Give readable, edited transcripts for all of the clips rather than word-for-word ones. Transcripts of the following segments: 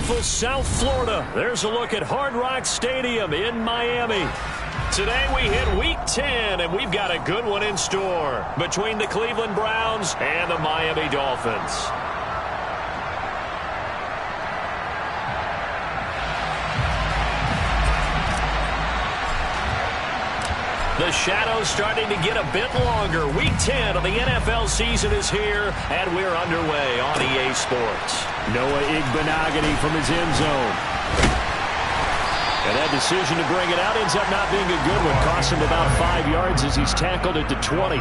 beautiful South Florida. There's a look at Hard Rock Stadium in Miami. Today we hit Week 10, and we've got a good one in store between the Cleveland Browns and the Miami Dolphins. The shadow's starting to get a bit longer. Week 10 of the NFL season is here, and we're underway on EA Sports. Noah Igbenogany from his end zone. And that decision to bring it out ends up not being a good one. Cost him about 5 yards as he's tackled at the 20.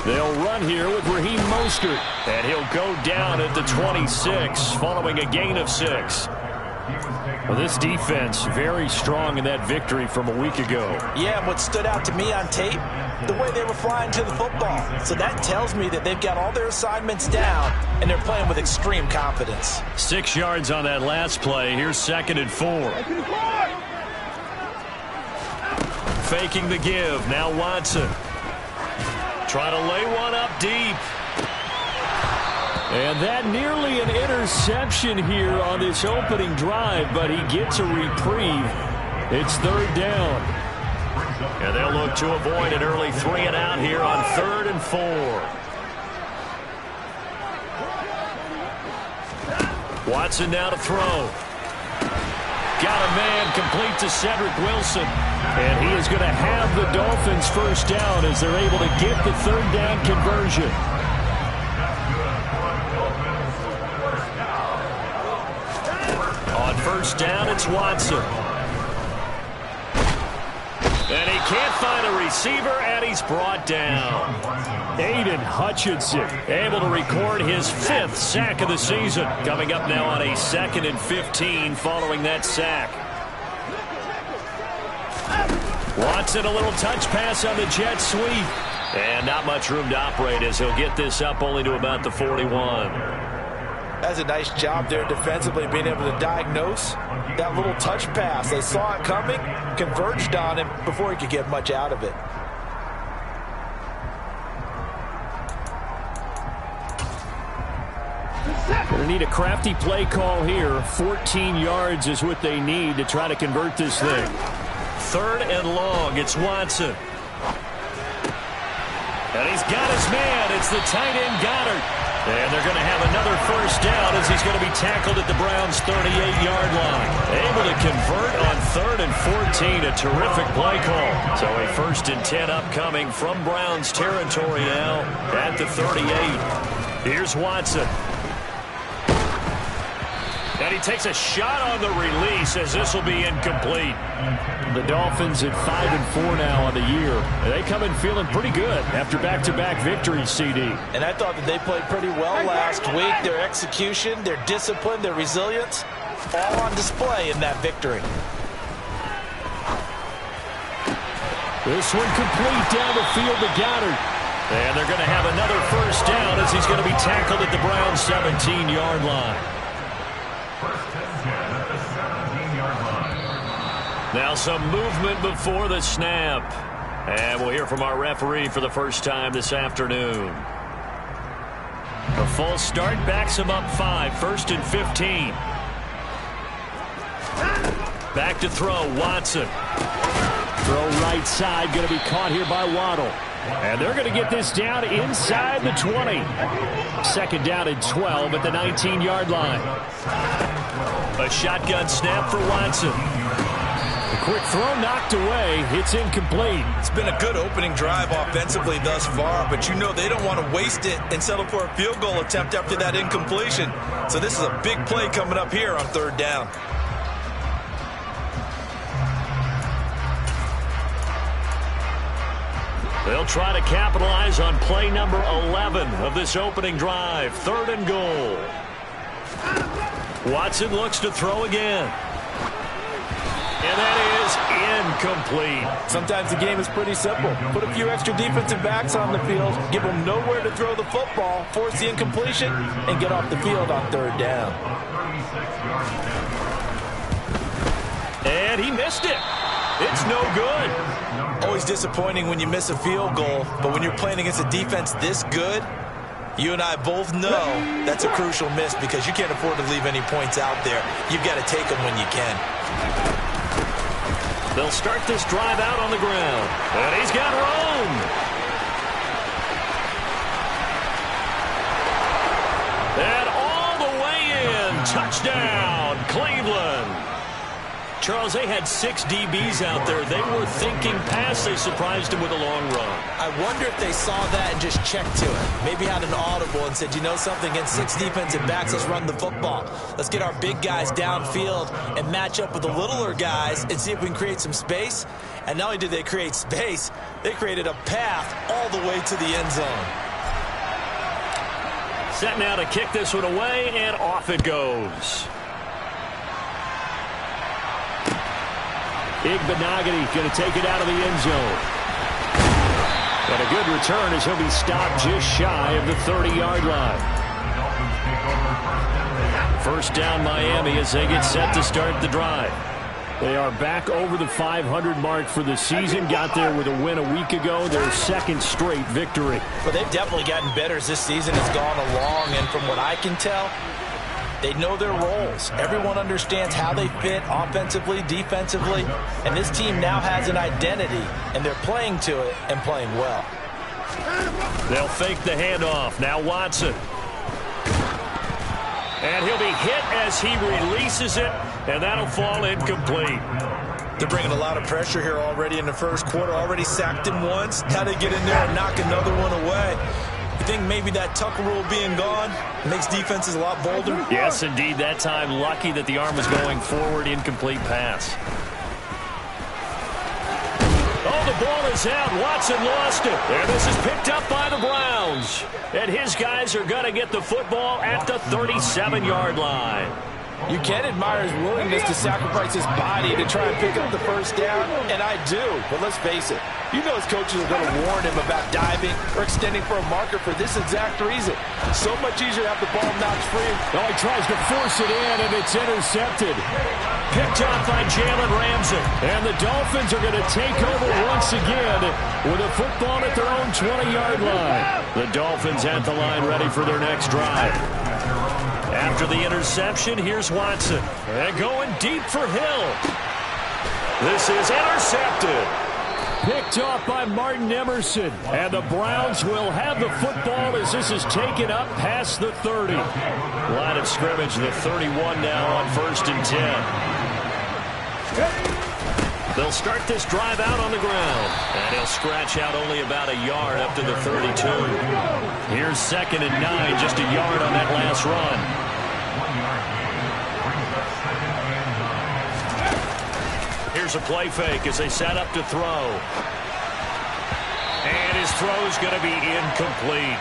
They'll run here with Raheem Mostert. And he'll go down at the 26 following a gain of 6. Well, this defense very strong in that victory from a week ago. Yeah, and what stood out to me on tape, the way they were flying to the football. So that tells me that they've got all their assignments down, and they're playing with extreme confidence. 6 yards on that last play. Here's 2nd and 4. Faking the give. Now Watson. Trying to lay one up deep. And that nearly an interception here on this opening drive, but he gets a reprieve. It's 3rd down. And they'll look to avoid an early 3 and out here on 3rd and 4. Watson now to throw. Got a man complete to Cedric Wilson. And he is going to have the Dolphins first down as they're able to get the 3rd down conversion. On 1st down, it's Watson. And he can't find a receiver, and he's brought down. Aiden Hutchinson able to record his 5th sack of the season. Coming up now on a 2nd and 15 following that sack. Watson, a little touch pass on the jet sweep. And not much room to operate as he'll get this up only to about the 41. That's a nice job there defensively, being able to diagnose that little touch pass. They saw it coming, converged on him before he could get much out of it. Going to need a crafty play call here. 14 yards is what they need to try to convert this thing. 3rd and long. It's Watson. And he's got his man. It's the tight end Goddard. And they're going to have another first down as he's going to be tackled at the Browns' 38-yard line. Able to convert on 3rd and 14. A terrific play call. So a 1st and 10 upcoming from Browns territory now at the 38. Here's Watson. And he takes a shot on the release as this will be incomplete. The Dolphins at 5-4 now on the year. They come in feeling pretty good after back-to-back victories, CD. And I thought that they played pretty well last week. Their execution, their discipline, their resilience, all on display in that victory. This one complete down the field to Goddard. And they're going to have another first down as he's going to be tackled at the Browns' 17-yard line. Now some movement before the snap. And we'll hear from our referee for the first time this afternoon. A false start backs him up 5. 1st and 15. Back to throw, Watson. Throw right side, going to be caught here by Waddle. And they're going to get this down inside the 20. 2nd down and 12 at the 19-yard line. A shotgun snap for Watson. A quick throw knocked away. It's incomplete. It's been a good opening drive offensively thus far, but you know they don't want to waste it and settle for a field goal attempt after that incompletion. So this is a big play coming up here on 3rd down. They'll try to capitalize on play number 11 of this opening drive. 3rd and goal. Watson looks to throw again. And that is incomplete. Sometimes the game is pretty simple. Put a few extra defensive backs on the field, give them nowhere to throw the football, force the incompletion, and get off the field on 3rd down. And he missed it. It's no good. Always disappointing when you miss a field goal, but when you're playing against a defense this good, you and I both know that's a crucial miss because you can't afford to leave any points out there. You've got to take them when you can. They'll start this drive out on the ground. And he's got room. And all the way in. Touchdown, Cleveland. Charles, they had 6 DBs out there. They were thinking pass. They surprised him with a long run. I wonder if they saw that and just checked to it. Maybe had an audible and said, you know something, against 6 defensive backs, let's run the football. Let's get our big guys downfield and match up with the littler guys and see if we can create some space. And not only did they create space, they created a path all the way to the end zone. Set now to kick this one away, and off it goes. Igbenogany going to take it out of the end zone. And a good return as he'll be stopped just shy of the 30-yard line. First down Miami as they get set to start the drive. They are back over the 500 mark for the season. Got there with a win a week ago. Their second straight victory. Well, they've definitely gotten better as this season has gone along. And from what I can tell, they know their roles. Everyone understands how they fit offensively, defensively. And this team now has an identity. And they're playing to it and playing well. They'll fake the handoff. Now Watson. And he'll be hit as he releases it. And that'll fall incomplete. They're bringing a lot of pressure here already in the first quarter. Already sacked him once. How they get in there and knock another one away. You think maybe that Tucker rule being gone makes defenses a lot bolder? Yes, indeed. That time, lucky that the arm was going forward. Incomplete pass. Oh, the ball is out. Watson lost it. And this is picked up by the Browns. And his guys are going to get the football at the 37-yard line. You can admire his willingness to sacrifice his body to try and pick up the first down, and I do. But let's face it, you know his coaches are going to warn him about diving or extending for a marker for this exact reason. So much easier to have the ball knocked free. Oh, he tries to force it in, and it's intercepted. Picked off by Jalen Ramsey. And the Dolphins are going to take over once again with a football at their own 20-yard line. The Dolphins at the line ready for their next drive. After the interception, here's Watson. And going deep for Hill. This is intercepted. Picked off by Martin Emerson. And the Browns will have the football as this is taken up past the 30. Line of scrimmage, the 31 now on 1st and 10. They'll start this drive out on the ground. And he'll scratch out only about a yard up to the 32. Here's 2nd and 9, just a yard on that last run. Here's a play fake as they set up to throw. And his throw's going to be incomplete.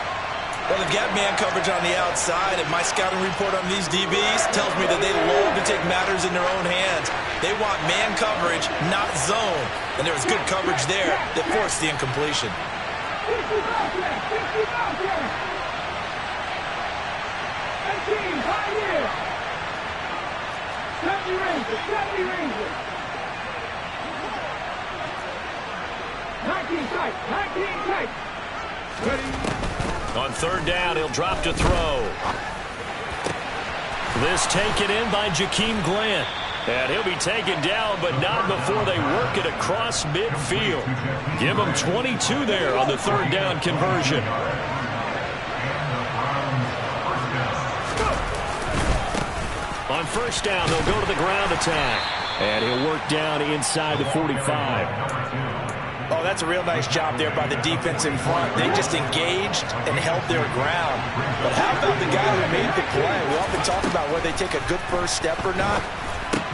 Well, they've got man coverage on the outside, and my scouting report on these DBs tells me that they love to take matters in their own hands. They want man coverage, not zone. And there was good coverage there that forced the incompletion. On 3rd down, he'll drop to throw. This taken in by Jakeem Grant. And he'll be taken down, but not before they work it across midfield. Give him 22 there on the 3rd down conversion. On 1st down, they'll go to the ground attack. And he'll work down inside the 45. Oh, that's a real nice job there by the defense in front. They just engaged and held their ground. But how about the guy who made the play? We often talk about whether they take a good first step or not.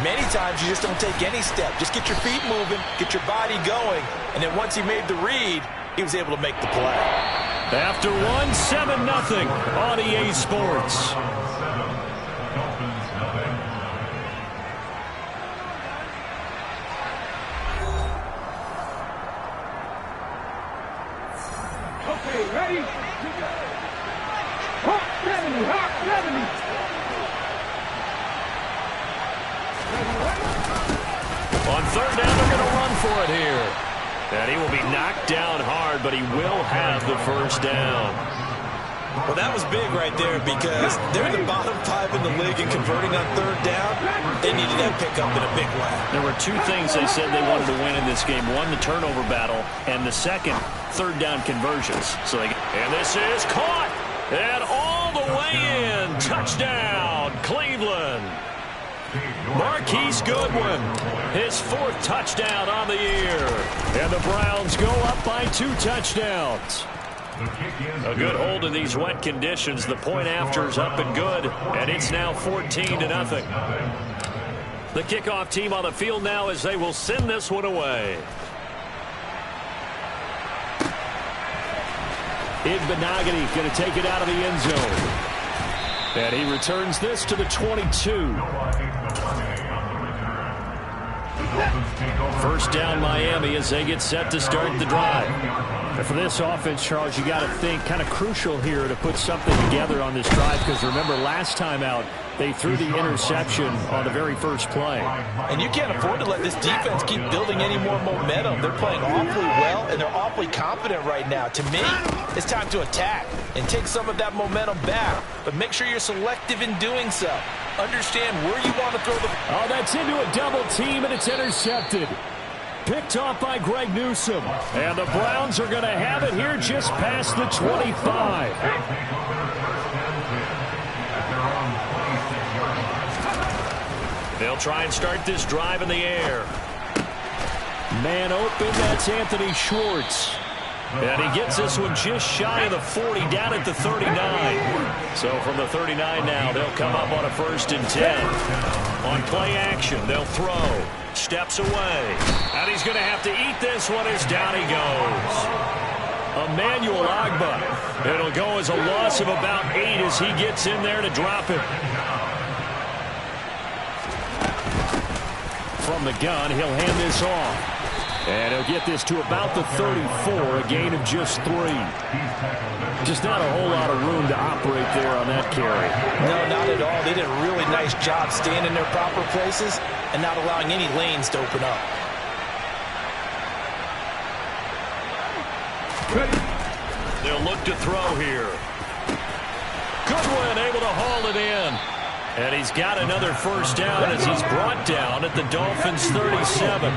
Many times you just don't take any step. Just get your feet moving, get your body going, and then once he made the read, he was able to make the play. After 7-0 on EA Sports. Ready? Hawk 70, Hawk 70. for it here. And he will be knocked down hard, but he will have the first down. Well, that was big right there because they're in the bottom 5 in the league and converting on third down. They needed that pickup in a big way. There were two things they said they wanted to win in this game. One, the turnover battle, and the second, third down conversions. And this is caught. And all the way in. Touchdown, Cleveland. Marquise Goodwin, his 4th touchdown on the year. And the Browns go up by 2 touchdowns. A good hold in these wet conditions. The point after is up and good, and it's now 14-0. The kickoff team on the field now as they will send this one away. Ibbenagany going to take it out of the end zone. And he returns this to the 22. First down Miami as they get set to start the drive. And for this offense, Charles, you got to think kind of crucial here to put something together on this drive, because remember last time out they threw the interception on the very first play. And you can't afford to let this defense keep building any more momentum. They're playing awfully well, and they're awfully confident right now. To me, it's time to attack and take some of that momentum back, but make sure you're selective in doing so. Understand where you want to throw the... Oh, that's into a double team, and it's intercepted. Picked off by Greg Newsome. And the Browns are going to have it here just past the 25. They'll try and start this drive in the air. Man open, that's Anthony Schwartz. And he gets this one just shy of the 40, down at the 39. So from the 39 now, they'll come up on a 1st and 10. On play action, they'll throw. Steps away. And he's going to have to eat this one as down he goes. Emmanuel Agba. It'll go as a loss of about 8 as he gets in there to drop it. From the gun, he'll hand this off. And he'll get this to about the 34, a gain of just 3. Just not a whole lot of room to operate there on that carry. No, not at all. They did a really nice job staying in their proper places and not allowing any lanes to open up. They'll look to throw here. Goodwin able to haul it in. And he's got another first down as he's brought down at the Dolphins' 37.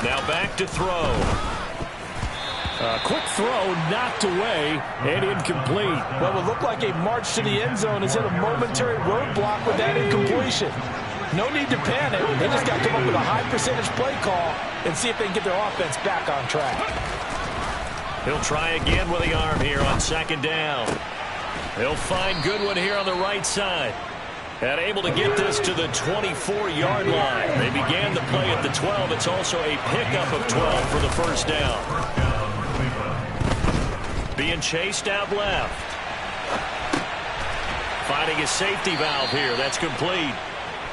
Now back to throw. A quick throw knocked away and incomplete. What would look like a march to the end zone has hit a momentary roadblock with that incompletion. No need to panic. They just got to come up with a high percentage play call and see if they can get their offense back on track. He'll try again with the arm here on 2nd down. He'll find Goodwin here on the right side. And able to get this to the 24-yard line. They began the play at the 12. It's also a pickup of 12 for the first down. Being chased out left. Finding his safety valve here. That's complete.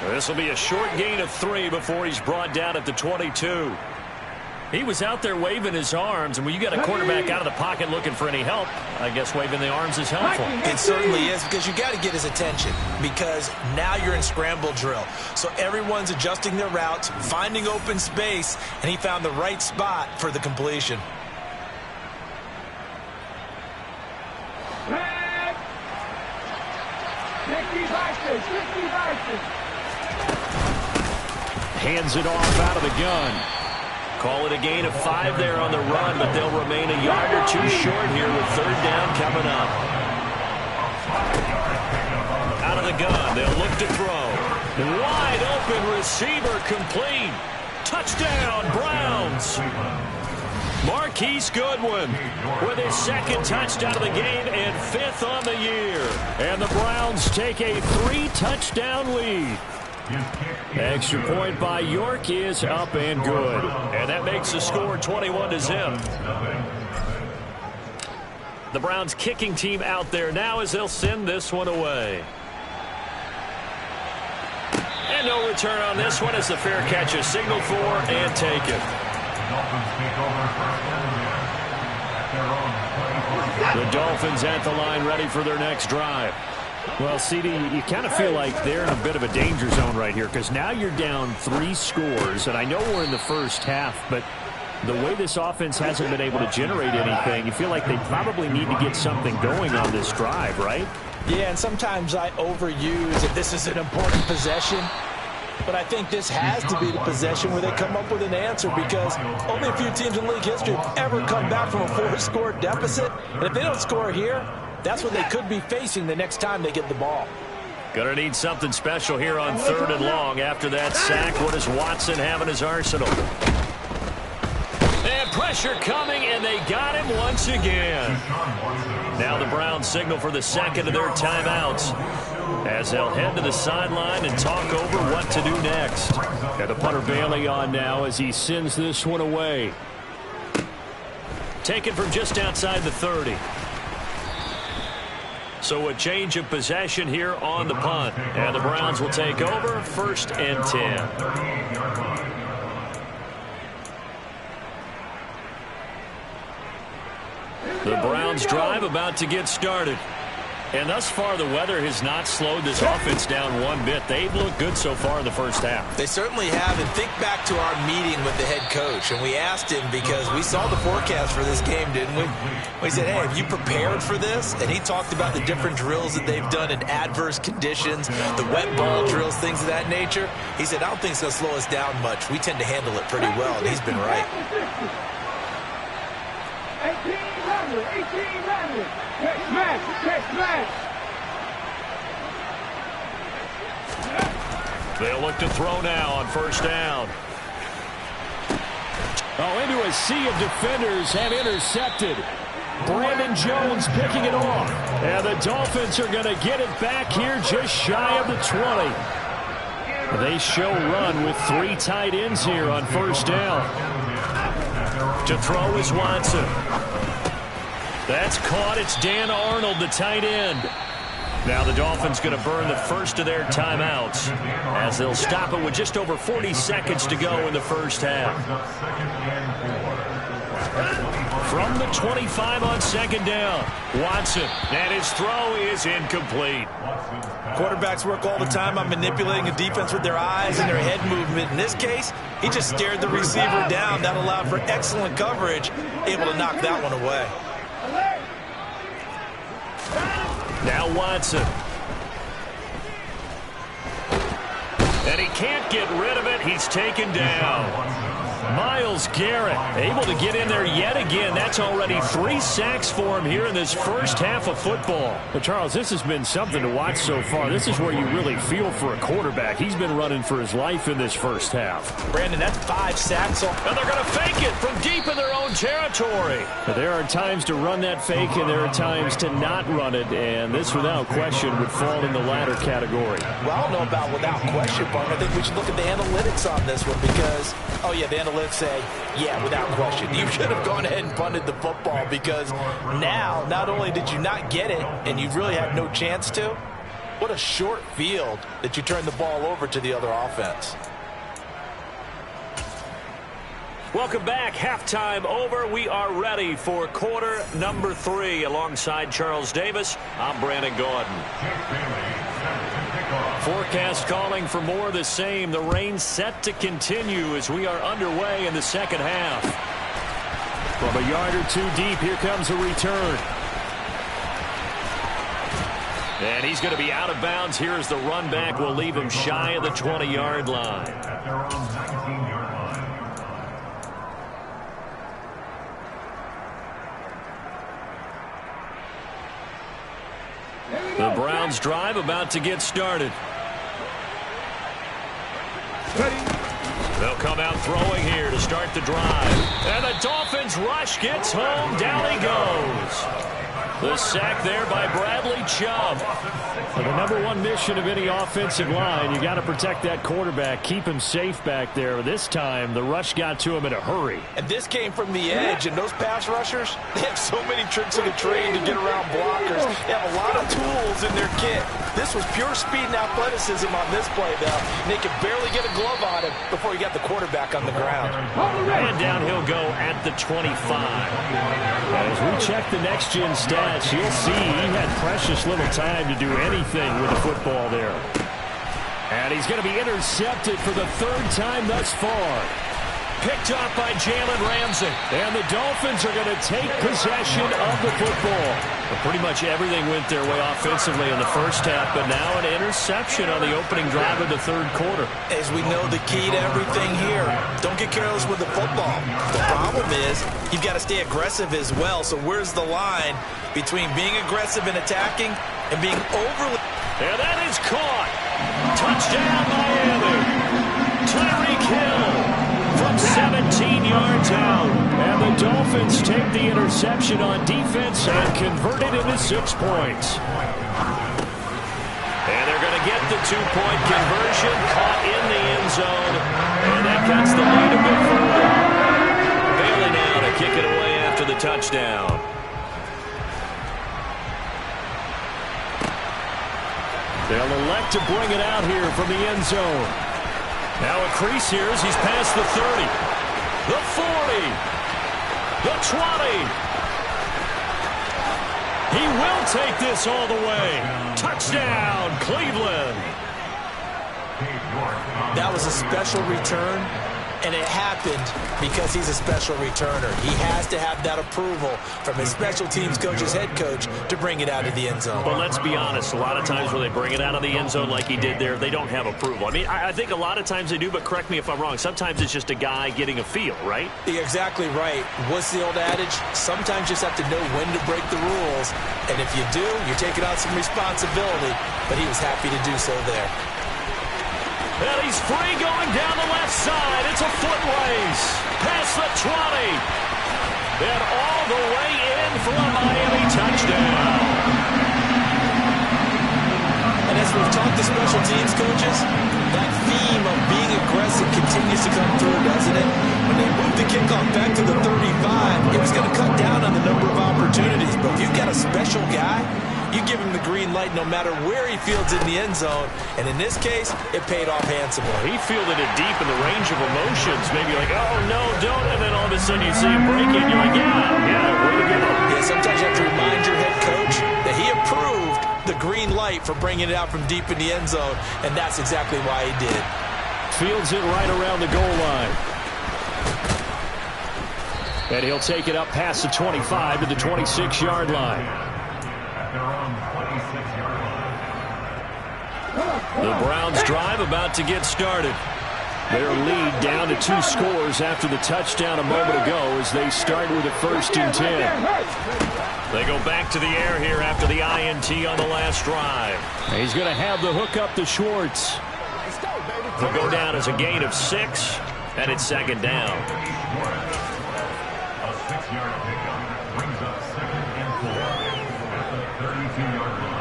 This will be a short gain of 3 before he's brought down at the 22. He was out there waving his arms, and when you got a quarterback out of the pocket looking for any help, I guess waving the arms is helpful. It certainly is, because you got to get his attention, because now you're in scramble drill. So everyone's adjusting their routes, finding open space, and he found the right spot for the completion. Hands it off out of the gun. Call it a gain of 5 there on the run, but they'll remain a yard or 2 short here with 3rd down coming up. Out of the gun, they'll look to throw. Wide open receiver complete. Touchdown, Browns. Marquise Goodwin with his 2nd touchdown of the game and 5th on the year. And the Browns take a 3-touchdown lead. Extra point by York is up and good. And that makes the score 21-0. The Browns kicking team out there now as they'll send this one away. And no return on this one as the fair catch is signaled for and taken. The Dolphins at the line ready for their next drive. Well, CD, you kind of feel like they're in a bit of a danger zone right here because now you're down 3 scores, and I know we're in the first half, but the way this offense hasn't been able to generate anything, you feel like they probably need to get something going on this drive, right? Yeah, and sometimes I overuse if this is an important possession. But I think this has to be the possession where they come up with an answer because only a few teams in league history have ever come back from a 4-score deficit. And if they don't score here, that's what they could be facing the next time they get the ball. Gonna need something special here on 3rd and long. After that sack, what does Watson have in his arsenal? And pressure coming, and they got him once again. Now the Browns signal for the second of their timeouts as they'll head to the sideline and talk over what to do next. And the punter Bailey on now as he sends this one away. Taken from just outside the 30. So a change of possession here on the punt. And the Browns will take over 1st and 10. The Browns drive about to get started. And thus far, the weather has not slowed this offense down one bit. They've looked good so far in the first half. They certainly have. And think back to our meeting with the head coach. And we asked him because we saw the forecast for this game, didn't we? We said, hey, have you prepared for this? And he talked about the different drills that they've done in adverse conditions, the wet ball drills, things of that nature. He said, I don't think it's going to slow us down much. We tend to handle it pretty well, and he's been right. 18 runners. Catch match. They'll look to throw now on 1st down. Oh, into a sea of defenders have intercepted. Brandon Jones picking it off. And the Dolphins are going to get it back here just shy of the 20. They show run with 3 tight ends here on 1st down. To throw is Watson. That's caught. It's Dan Arnold, the tight end. Now the Dolphins going to burn the first of their timeouts as they'll stop it with just over 40 seconds to go in the first half. From the 25 on 2nd down, Watson, and his throw is incomplete. Quarterbacks work all the time on manipulating a defense with their eyes and their head movement. In this case, he just stared the receiver down. That allowed for excellent coverage, able to knock that one away. Now Watson. And he can't get rid of it. He's taken down. Myles Garrett able to get in there yet again. That's already 3 sacks for him here in this first half of football. But Charles, this has been something to watch so far. This is where you really feel for a quarterback. He's been running for his life in this first half. Brandon, that's 5 sacks. And they're going to fake it from deep in their own territory. But there are times to run that fake, and there are times to not run it. And this, without question, would fall in the latter category. Well, I don't know about without question, but I think we should look at the analytics on this one because, oh, yeah, the analytics say, yeah, without question. You should have gone ahead and punted the football because now, not only did you not get it and you really had no chance to, what a short field that you turned the ball over to the other offense. Welcome back. Halftime over. We are ready for quarter number 3. Alongside Charles Davis, I'm Brandon Gordon. Forecast calling for more of the same. The rain set to continue as we are underway in the second half. From a yard or 2 deep, here comes a return. And he's going to be out of bounds. Here's the run back. Will leave him shy of the 20-yard line. The Browns drive about to get started. They'll come out throwing here to start the drive. And the Dolphins rush gets home. Down he goes. The sack there by Bradley Chubb. Well, the number one mission of any offensive line, you got to protect that quarterback, keep him safe back there. This time, the rush got to him in a hurry. And this came from the edge, and those pass rushers, they have so many tricks in the trade to get around blockers. They have a lot of tools in their kit This was pure speed and athleticism on this play, though. And they could barely get a glove on him before he got the quarterback on the ground. And down he'll go at the 25. As we check the next-gen stats, you'll see he had precious little time to do anything with the football there. And he's going to be intercepted for the third time thus far. Picked off by Jalen Ramsey. And the Dolphins are going to take possession of the football. Well, pretty much everything went their way offensively in the first half, but now an interception on the opening drive of the third quarter. As we know, the key to everything here, don't get careless with the football. The problem is you've got to stay aggressive as well. So where's the line between being aggressive and attacking and being overly... And that is caught. Touchdown, Miami. Tyreek Hill from 17 yards out. And the Dolphins take the interception on defense and convert it into 6 points. And they're going to get the two-point conversion, caught in the end zone. And that cuts the lead a bit further. Bailey now to kick it away after the touchdown. They'll elect to bring it out here from the end zone. Now a crease here as he's past the 30, the 40, the 20. He will take this all the way. Touchdown, Cleveland. That was a special return, and it happened because he's a special returner. He has to have that approval from his special teams coach, his head coach, to bring it out of the end zone. But let's be honest, a lot of times when they bring it out of the end zone like he did there, they don't have approval. I mean, I think a lot of times they do, but correct me if I'm wrong. Sometimes it's just a guy getting a feel, right? You're exactly right. What's the old adage? Sometimes you just have to know when to break the rules, and if you do, you're taking on some responsibility, but he was happy to do so there. And he's free going down the left side. It's a foot race. Past the 20. And all the way in for a Miami touchdown. And as we've talked to special teams coaches, that theme of being aggressive continues to come through, doesn't it? When they moved the kickoff back to the 35, it was going to cut down on the number of opportunities. But if you've got a special guy, you give him the green light no matter where he fields in the end zone. And in this case, it paid off handsomely. He fielded it deep in the range of emotions. Maybe like, oh, no, don't. And then all of a sudden you see him break it. You're like, yeah, way to go. Yeah, sometimes you have to remind your head coach that he approved the green light for bringing it out from deep in the end zone. And that's exactly why he did. Fields it right around the goal line. And he'll take it up past the 25 to the 26-yard line. The Browns drive about to get started. Their lead down to 2 scores after the touchdown a moment ago as they start with a 1st and 10. They go back to the air here after the INT on the last drive. He's going to have the hook up to Schwartz. They'll go down as a gain of 6, and it's 2nd down. A 6-yard pickup brings up 2nd and 4 at the 32-yard line.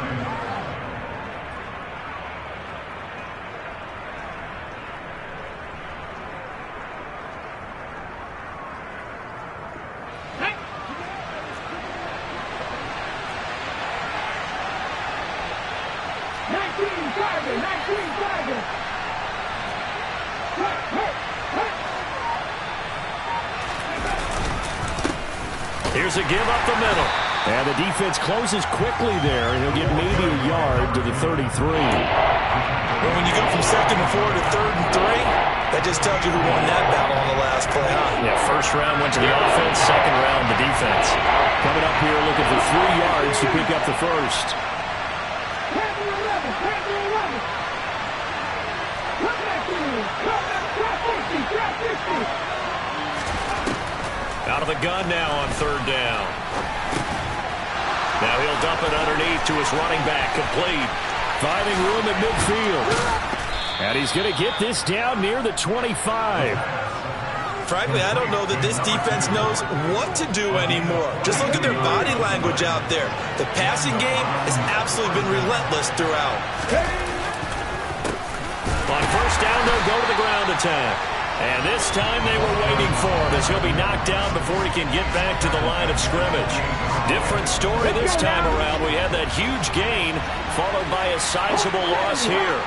Here's a give up the middle. And the defense closes quickly there. He'll get maybe a yard to the 33. But when you go from 2nd and 4 to 3rd and 3, that just tells you who won that battle on the last play, huh? Yeah, first round went to the offense, second round the defense. Coming up here looking for 3 yards to pick up the first. Out of the gun now on 3rd down. Now he'll dump it underneath to his running back, complete. Finding room at midfield. And he's going to get this down near the 25. Frankly, I don't know that this defense knows what to do anymore. Just look at their body language out there. The passing game has absolutely been relentless throughout. On 1st down, they'll go to the ground attack. And this time they were waiting for him as he'll be knocked down before he can get back to the line of scrimmage. Different story this time around. We had that huge gain followed by a sizable loss here.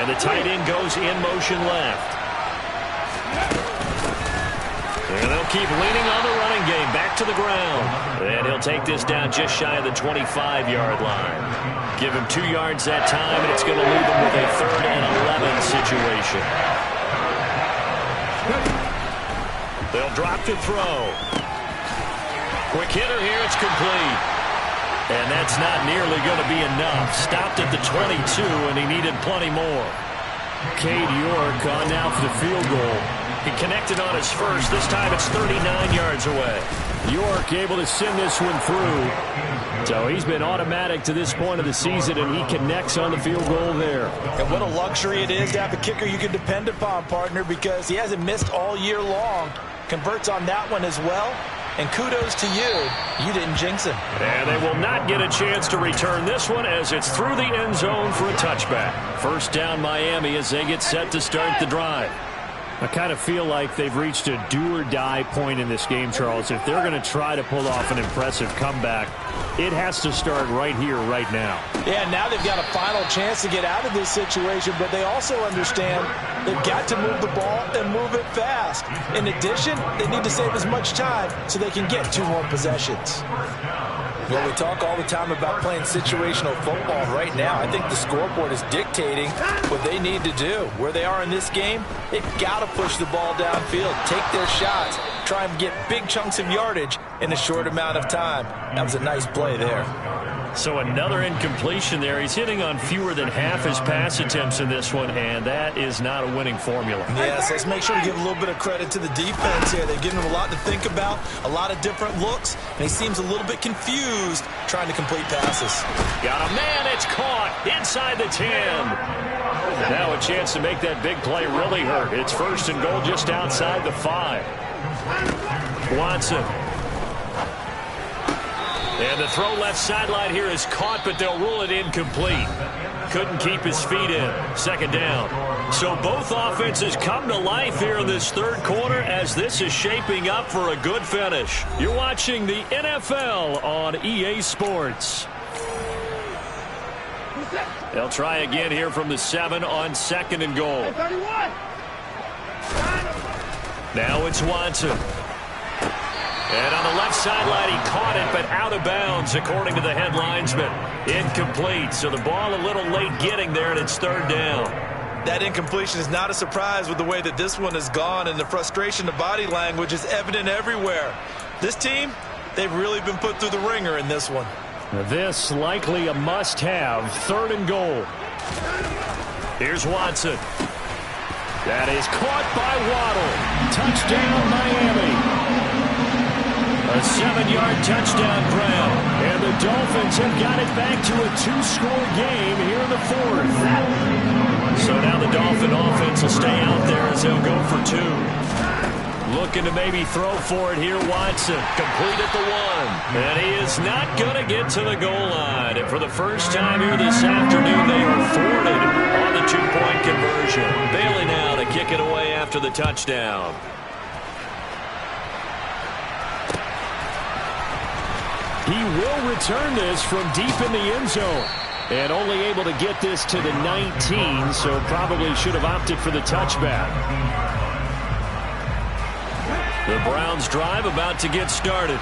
And the tight end goes in motion left. And they'll keep leaning on the running game. Back to the ground. And he'll take this down just shy of the 25-yard line. Give him 2 yards that time, and it's going to leave him with a 3rd and 11 situation. They'll drop to throw. Quick hitter here. It's complete. And that's not nearly going to be enough. Stopped at the 22, and he needed plenty more. Cade York on now for the field goal. He connected on his first. This time it's 39 yards away. York able to send this one through. So he's been automatic to this point of the season, and he connects on the field goal there. And what a luxury it is to have a kicker you can depend upon, partner, because he hasn't missed all year long. Converts on that one as well. And kudos to you. You didn't jinx him. And they will not get a chance to return this one as it's through the end zone for a touchback. First down Miami as they get set to start the drive. I kind of feel like they've reached a do-or-die point in this game, Charles. If they're going to try to pull off an impressive comeback, it has to start right here, right now. Yeah, now they've got a final chance to get out of this situation, but they also understand they've got to move the ball and move it fast. In addition, they need to save as much time so they can get 2 more possessions. Well, we talk all the time about playing situational football. Right now, I think the scoreboard is dictating what they need to do. Where they are in this game, they've got to push the ball downfield, take their shots, try and get big chunks of yardage in a short amount of time. That was a nice play there. So another incompletion there. He's hitting on fewer than half his pass attempts in this one, and that is not a winning formula. Yes, let's make sure we give a little bit of credit to the defense here. They've given him a lot to think about, a lot of different looks, and he seems a little bit confused trying to complete passes. Got a man, it's caught inside the 10. Now a chance to make that big play really hurt. It's 1st and goal just outside the 5. Watson. And the throw left sideline here is caught, but they'll rule it incomplete. Couldn't keep his feet in. 2nd down. So both offenses come to life here in this 3rd quarter as this is shaping up for a good finish. You're watching the NFL on EA Sports. They'll try again here from the 7 on 2nd and goal. Now it's Watson. And on the left sideline, he caught it, but out of bounds, according to the head linesman. Incomplete, so the ball a little late getting there, and it's 3rd down. That incompletion is not a surprise with the way that this one has gone, and the frustration, the body language is evident everywhere. This team, they've really been put through the ringer in this one. This likely a must-have. 3rd and goal. Here's Watson. That is caught by Waddle. Touchdown, Miami. A 7-yard touchdown grab. And the Dolphins have got it back to a 2-score game here in the 4th. So now the Dolphin offense will stay out there as they'll go for 2. Looking to maybe throw for it here, Watson. Complete at the 1. And he is not going to get to the goal line. And for the first time here this afternoon, they are thwarted on the 2-point conversion. Bailey now to kick it away after the touchdown. He will return this from deep in the end zone. And only able to get this to the 19, so probably should have opted for the touchback. The Browns drive about to get started.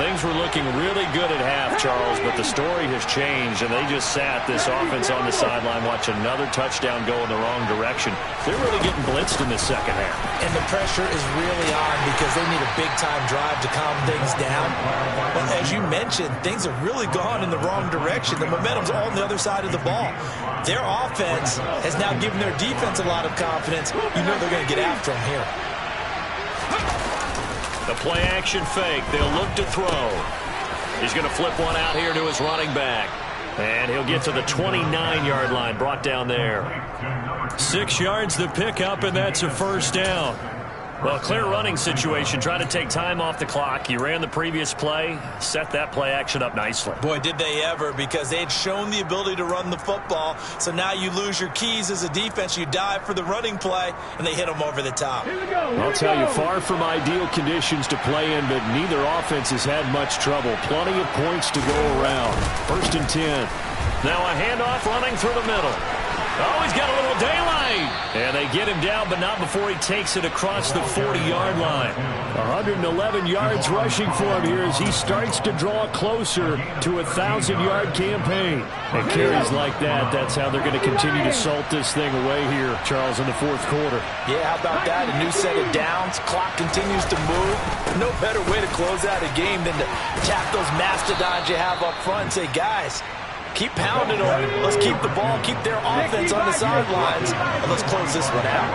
Things were looking really good at half, Charles, but the story has changed, and they just sat this offense on the sideline, watch another touchdown go in the wrong direction. They're really getting blitzed in the 2nd half. And the pressure is really on because they need a big-time drive to calm things down. But as you mentioned, things have really gone in the wrong direction. The momentum's on the other side of the ball. Their offense has now given their defense a lot of confidence. You know they're going to get after them here. The play-action fake. They'll look to throw. He's going to flip one out here to his running back. And he'll get to the 29-yard line, brought down there. 6 yards to pick up, and that's a 1st down. Well, clear running situation. Try to take time off the clock. You ran the previous play, set that play action up nicely. Boy, did they ever, because they had shown the ability to run the football. So now you lose your keys as a defense. You dive for the running play, and they hit them over the top. I'll tell you, far from ideal conditions to play in, but neither offense has had much trouble. Plenty of points to go around. 1st and 10. Now a handoff running through the middle. Oh, he's got a little daylight. And they get him down, but not before he takes it across the 40-yard line. 111 yards rushing for him here as he starts to draw closer to a 1,000-yard campaign. And carries like that, that's how they're going to continue to salt this thing away here, Charles, in the 4th quarter. Yeah, how about that? A new set of downs. Clock continues to move. No better way to close out a game than to tap those mastodons you have up front and say, guys, keep pounding them. Let's keep the ball, keep their offense on the sidelines, and let's close this one out.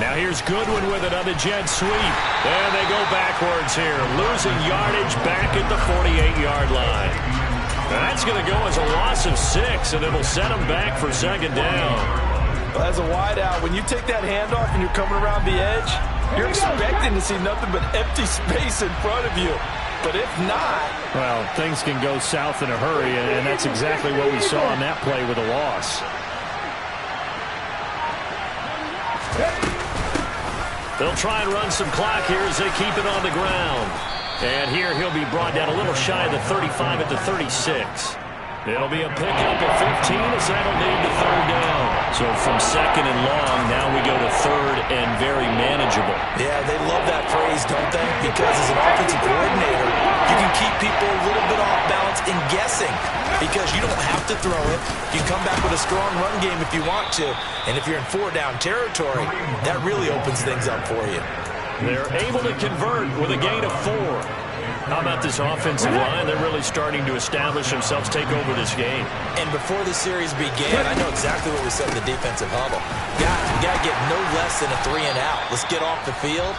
Now here's Goodwin with it on the jet sweep. And they go backwards here, losing yardage back at the 48-yard line. Now that's going to go as a loss of 6, and it'll set them back for 2nd down. As a wideout, when you take that handoff and you're coming around the edge, you're expecting to see nothing but empty space in front of you. But if not... Well, things can go south in a hurry, and that's exactly what we saw on that play with a loss. They'll try and run some clock here as they keep it on the ground. And here he'll be brought down a little shy of the 35 at the 36. It'll be a pickup of 15 as that'll lead to 3rd down. So from 2nd and long, now we go to 3rd and very manageable. Yeah, they love that phrase, don't they? Because as an offensive coordinator, you can keep people a little bit off balance and guessing because you don't have to throw it. You come back with a strong run game if you want to. And if you're in 4-down territory, that really opens things up for you. They're able to convert with a gain of 4. How about this offensive line? They're really starting to establish themselves, take over this game. And before the series began, I know exactly what we said in the defensive huddle. Guys, we got to get no less than a 3 and out. Let's get off the field.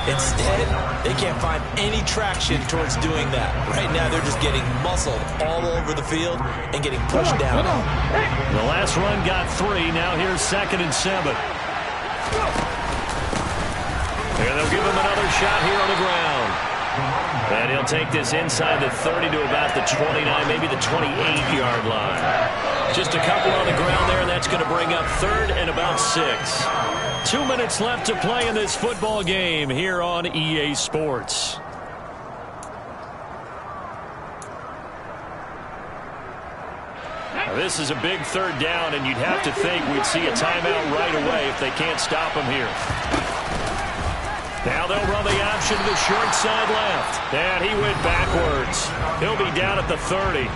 Instead, they can't find any traction towards doing that. Right now, they're just getting muscled all over the field and getting pushed down. The last run got 3. Now here's 2nd and 7. And they'll give him another shot here on the ground. And he'll take this inside the 30 to about the 29, maybe the 28-yard line. Just a couple on the ground there, and that's going to bring up 3rd and about 6. 2 minutes left to play in this football game here on EA Sports. Now, this is a big 3rd down, and you'd have to think we'd see a timeout right away if they can't stop him here. Now they'll run the option to the short side left. And he went backwards. He'll be down at the 30.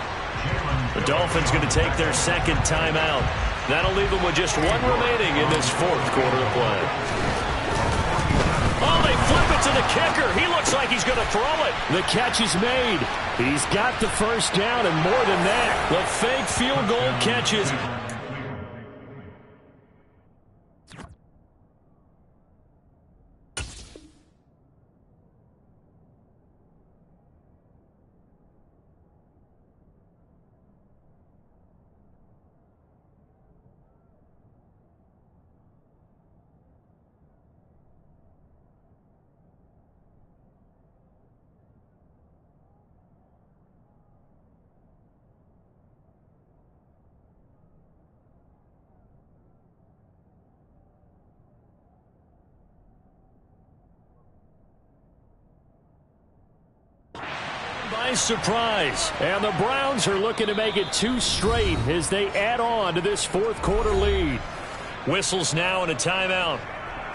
The Dolphins going to take their 2nd timeout. That'll leave them with just 1 remaining in this 4th quarter of play. Oh, they flip it to the kicker. He looks like he's going to throw it. The catch is made. He's got the 1st down and more than that. The fake field goal catches. By surprise, and the Browns are looking to make it 2 straight as they add on to this 4th quarter lead. Whistles now and a timeout.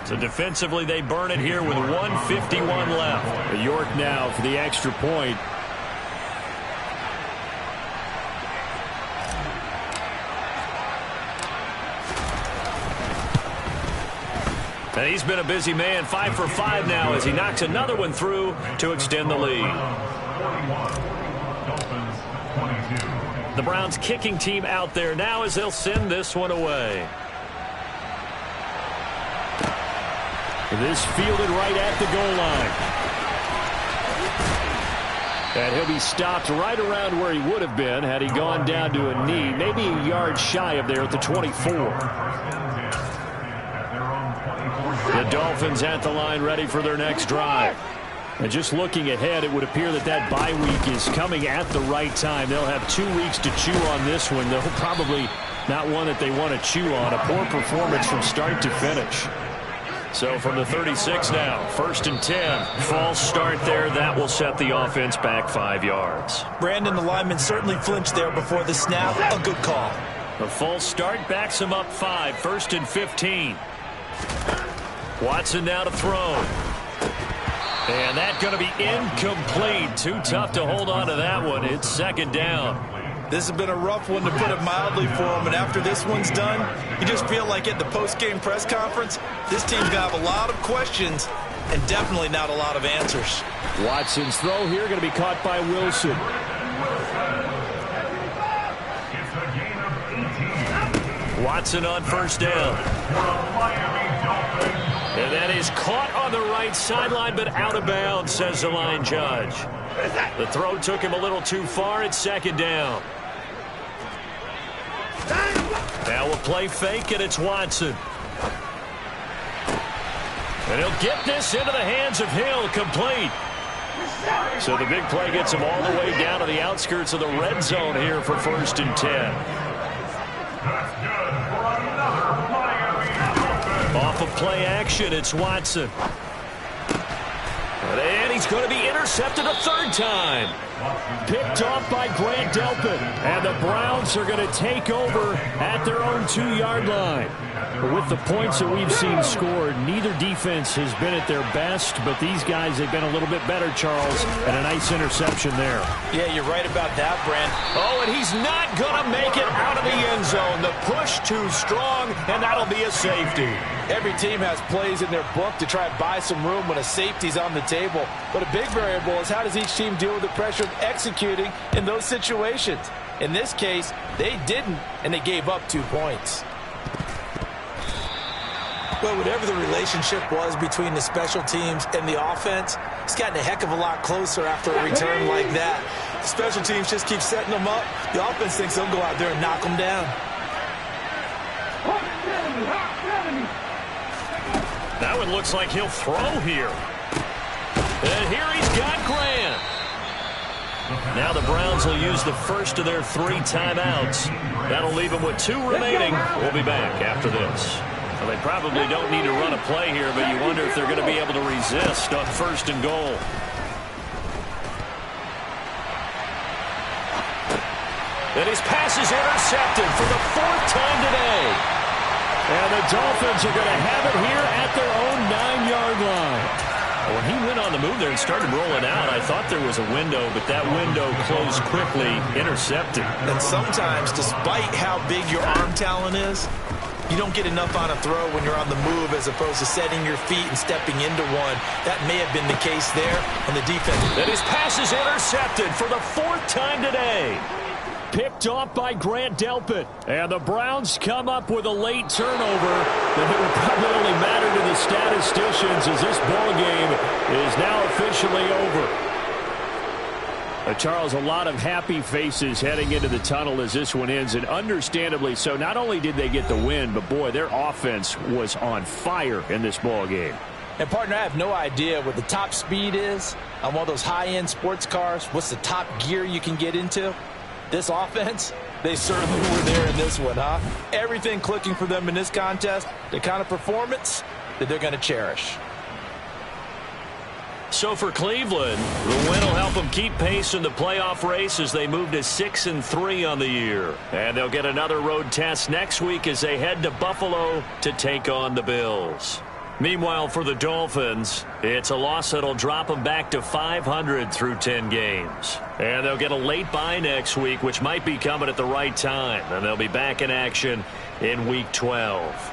So defensively they burn it here with 1:51 left. York now for the extra point. And he's been a busy man, 5 for 5 now as he knocks another one through to extend the lead. The Browns kicking team out there now as they'll send this one away. This fielded right at the goal line. And he'll be stopped right around where he would have been had he gone down to a knee, maybe a yard shy of there at the 24. The Dolphins at the line ready for their next drive. And just looking ahead, it would appear that that bye week is coming at the right time. They'll have 2 weeks to chew on this one. They'll probably not one that they want to chew on. A poor performance from start to finish. So from the 36 now, 1st and 10. False start there. That will set the offense back 5 yards. Brandon, the lineman certainly flinched there before the snap. A good call. The false start backs him up 5. 1st and 15. Watson now to throw. And that's going to be incomplete. Too tough to hold on to that one. It's 2nd down. This has been a rough one, to put it mildly, for him. And after this one's done, you just feel like at the post-game press conference, this team's going to have a lot of questions and definitely not a lot of answers. Watson's throw here going to be caught by Wilson. Watson on 1st down. And that is caught on the right sideline, but out of bounds, says the line judge. The throw took him a little too far. It's 2nd down. Now we'll play fake, and it's Watson. And he'll get this into the hands of Hill, complete. So the big play gets him all the way down to the outskirts of the red zone here for 1st and 10. Off of play action, it's Watson. And he's going to be intercepted a 3rd time. Picked off by Grant Delpit. And the Browns are going to take over at their own 2-yard line. But with the points that we've seen scored, neither defense has been at their best, but these guys have been a little bit better, Charles, and a nice interception there. Yeah, you're right about that, Brent. Oh, and he's not going to make it out of the end zone. The push too strong, and that'll be a safety. Every team has plays in their book to try and buy some room when a safety's on the table. But a big variable is how does each team deal with the pressure of executing in those situations. In this case, they didn't, and they gave up 2 points. Well, whatever the relationship was between the special teams and the offense, it's gotten a heck of a lot closer after a return like that. The special teams just keep setting them up. The offense thinks they'll go out there and knock them down. That one looks like he'll throw here. And here he's got Grant. Now the Browns will use the first of their 3 timeouts. That'll leave them with 2 remaining. We'll be back after this. Well, they probably don't need to run a play here, but you wonder if they're going to be able to resist on 1st and goal. And his pass is intercepted for the 4th time today. And the Dolphins are going to have it here at their own 9-yard line. When he went on the move there and started rolling out, I thought there was a window, but that window closed quickly, intercepted. And sometimes, despite how big your arm talent is, you don't get enough on a throw when you're on the move as opposed to setting your feet and stepping into one. That may have been the case there, and the defense. And his pass is intercepted for the 4th time today. Picked off by Grant Delpit. And the Browns come up with a late turnover that it will probably only matter to the statisticians as this ball game is now officially over. Charles, a lot of happy faces heading into the tunnel as this one ends, and understandably so. Not only did they get the win, but boy, their offense was on fire in this ball game. And partner, I have no idea what the top speed is on one of those high-end sports cars. What's the top gear you can get into? This offense, they certainly were there in this one, huh? Everything clicking for them in this contest, the kind of performance that they're going to cherish. So for Cleveland, the win will help them keep pace in the playoff race as they move to 6-3 on the year. And they'll get another road test next week as they head to Buffalo to take on the Bills. Meanwhile, for the Dolphins, it's a loss that'll drop them back to 500 through 10 games. And they'll get a late bye next week, which might be coming at the right time. And they'll be back in action in Week 12.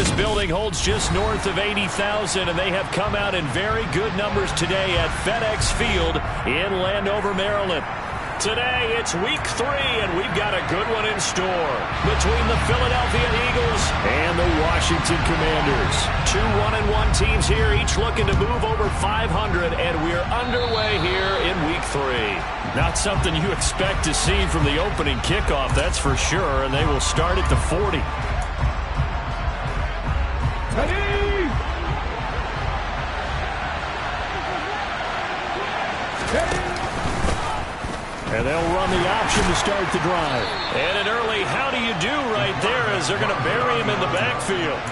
This building holds just north of 80,000, and they have come out in very good numbers today at FedEx Field in Landover, Maryland. Today, it's week 3, and we've got a good one in store between the Philadelphia Eagles and the Washington Commanders. Two 1-1 teams here, each looking to move over 500, and we're underway here in week 3. Not something you expect to see from the opening kickoff, that's for sure, and they will start at the 40. And they'll run the option to start the drive. And an early how do you do right there as they're going to bury him in the backfield.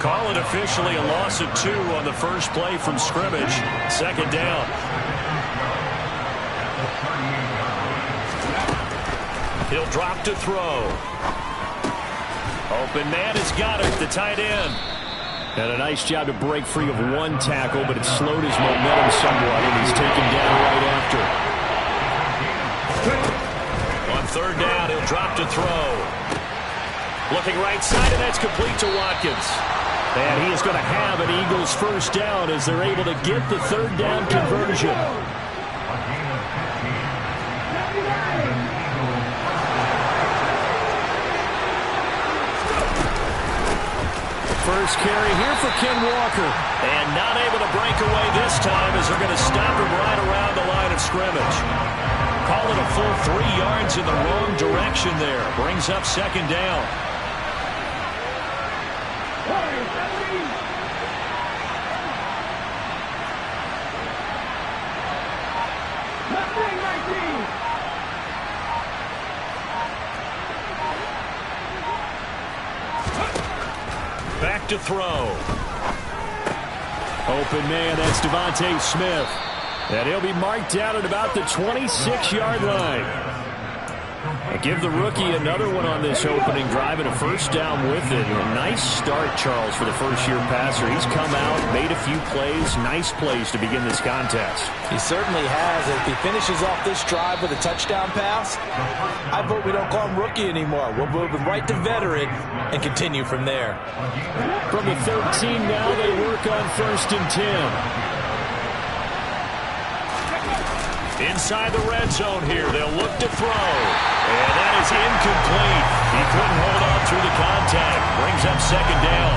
Call it officially a loss of 2 on the first play from scrimmage. Second down. He'll drop to throw. Open man has got it, the tight end. And a nice job to break free of one tackle, but it slowed his momentum somewhat, and he's taken down right after. On third down, he'll drop to throw. Looking right side, and that's complete to Watkins. And he is going to have an Eagles first down as they're able to get the third down conversion. First carry here for Ken Walker. And not able to break away this time as they're going to stop him right around the line of scrimmage. Call it a full 3 yards in the wrong direction there. Brings up second down. Back to throw. Open man, that's Devontae Smith. And he'll be marked down at about the 26-yard line. Give the rookie another one on this opening drive and a first down with it. A nice start, Charles, for the first-year passer. He's come out, made a few plays, nice plays to begin this contest. He certainly has. If he finishes off this drive with a touchdown pass, I vote we don't call him rookie anymore. We'll move him right to veteran and continue from there. From the 13 now, they work on first and 10. Inside the red zone here, they'll look to throw. And that is incomplete. He couldn't hold on through the contact. Brings up second down.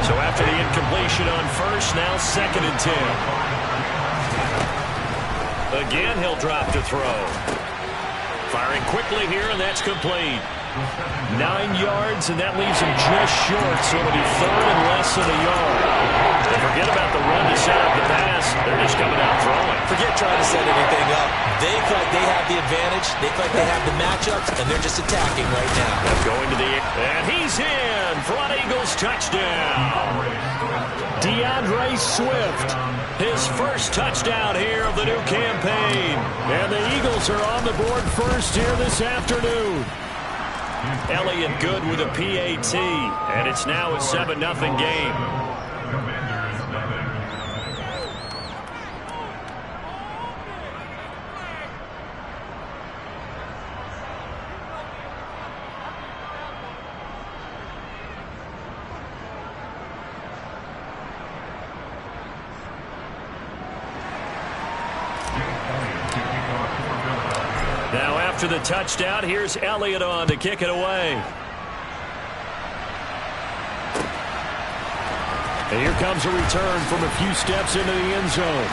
So after the incompletion on first, now second and 10. Again, he'll drop to throw. Firing quickly here, and that's complete. 9 yards, and that leaves him just short, so it'll be third and less than a yard. And forget about the run to set up the pass. They're just coming out throwing. Forget trying to set anything up. They feel like they have the advantage. They feel like they have the matchups, and they're just attacking right now. Going to the and he's in. Front Eagles touchdown. DeAndre Swift. His first touchdown here of the new campaign. And the Eagles are on the board first here this afternoon. Elliott good with a PAT, and it's now a 7-0 game. Now after the touchdown, here's Elliott on to kick it away. And here comes a return from a few steps into the end zone.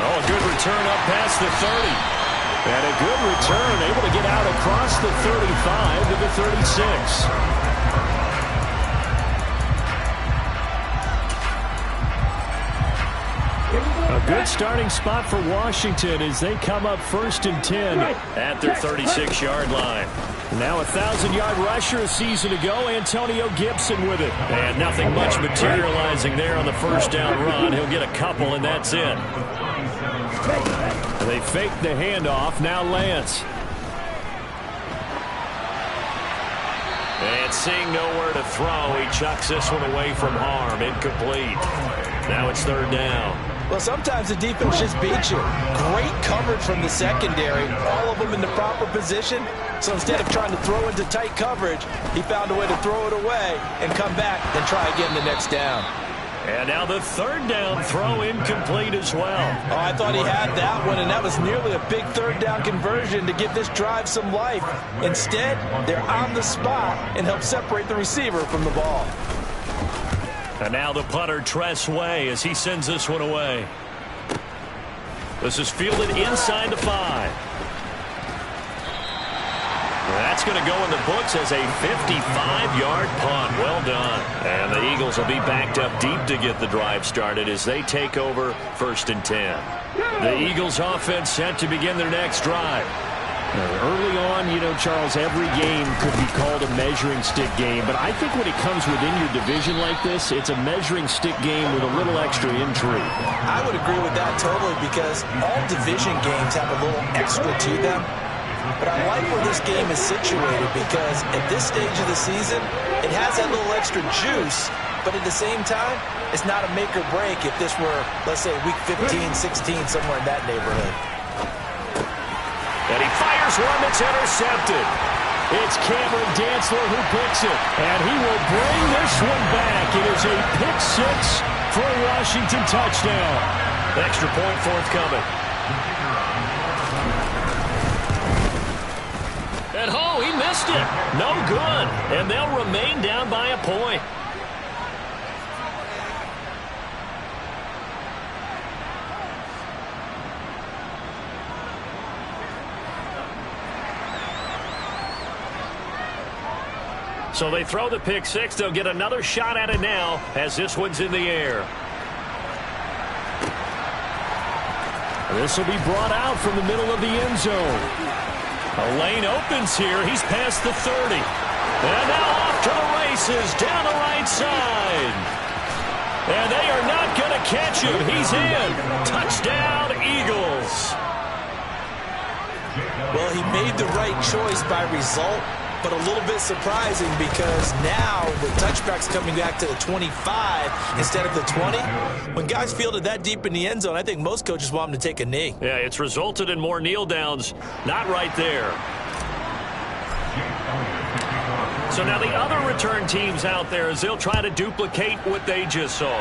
Oh, a good return up past the 30. And a good return, able to get out across the 35 to the 36. A good starting spot for Washington as they come up first and 10 at their 36-yard line. Now a 1,000-yard rusher a season ago, Antonio Gibson with it. And nothing much materializing there on the first down run. He'll get a couple, and that's it. They fake the handoff. Now Lance. And seeing nowhere to throw, he chucks this one away from harm. Incomplete. Now it's third down. Well, sometimes the defense just beats you. Great coverage from the secondary, all of them in the proper position. So instead of trying to throw into tight coverage, he found a way to throw it away and come back and try again the next down. And now the third down throw incomplete as well. Oh, I thought he had that one, and that was nearly a big third down conversion to give this drive some life. Instead, they're on the spot and help separate the receiver from the ball. And now the punter, Tress Way, as he sends this one away. This is fielded inside the 5. That's going to go in the books as a 55-yard punt. Well done. And the Eagles will be backed up deep to get the drive started as they take over 1st and 10. The Eagles offense set to begin their next drive. Early on, you know, Charles, every game could be called a measuring stick game. But I think when it comes within your division like this, it's a measuring stick game with a little extra intrigue. I would agree with that totally because all division games have a little extra to them. But I like where this game is situated because at this stage of the season, it has that little extra juice. But at the same time, it's not a make or break if this were, let's say, week 15, 16, somewhere in that neighborhood. And he fires one that's intercepted. It's Cameron Dantzler who picks it. And he will bring this one back. It is a pick 6 for a Washington touchdown. Extra point forthcoming. And oh, he missed it. No good. And they'll remain down by a point. So they throw the pick 6. They'll get another shot at it now as this one's in the air. This will be brought out from the middle of the end zone. A lane opens here. He's past the 30. And now off to the races down the right side. And they are not going to catch him. He's in. Touchdown, Eagles. Well, he made the right choice by result, but a little bit surprising because now the touchback's coming back to the 25 instead of the 20. When guys fielded that deep in the end zone, I think most coaches want them to take a knee. Yeah, it's resulted in more kneel downs. Not right there. So now the other return teams out there as they'll try to duplicate what they just saw.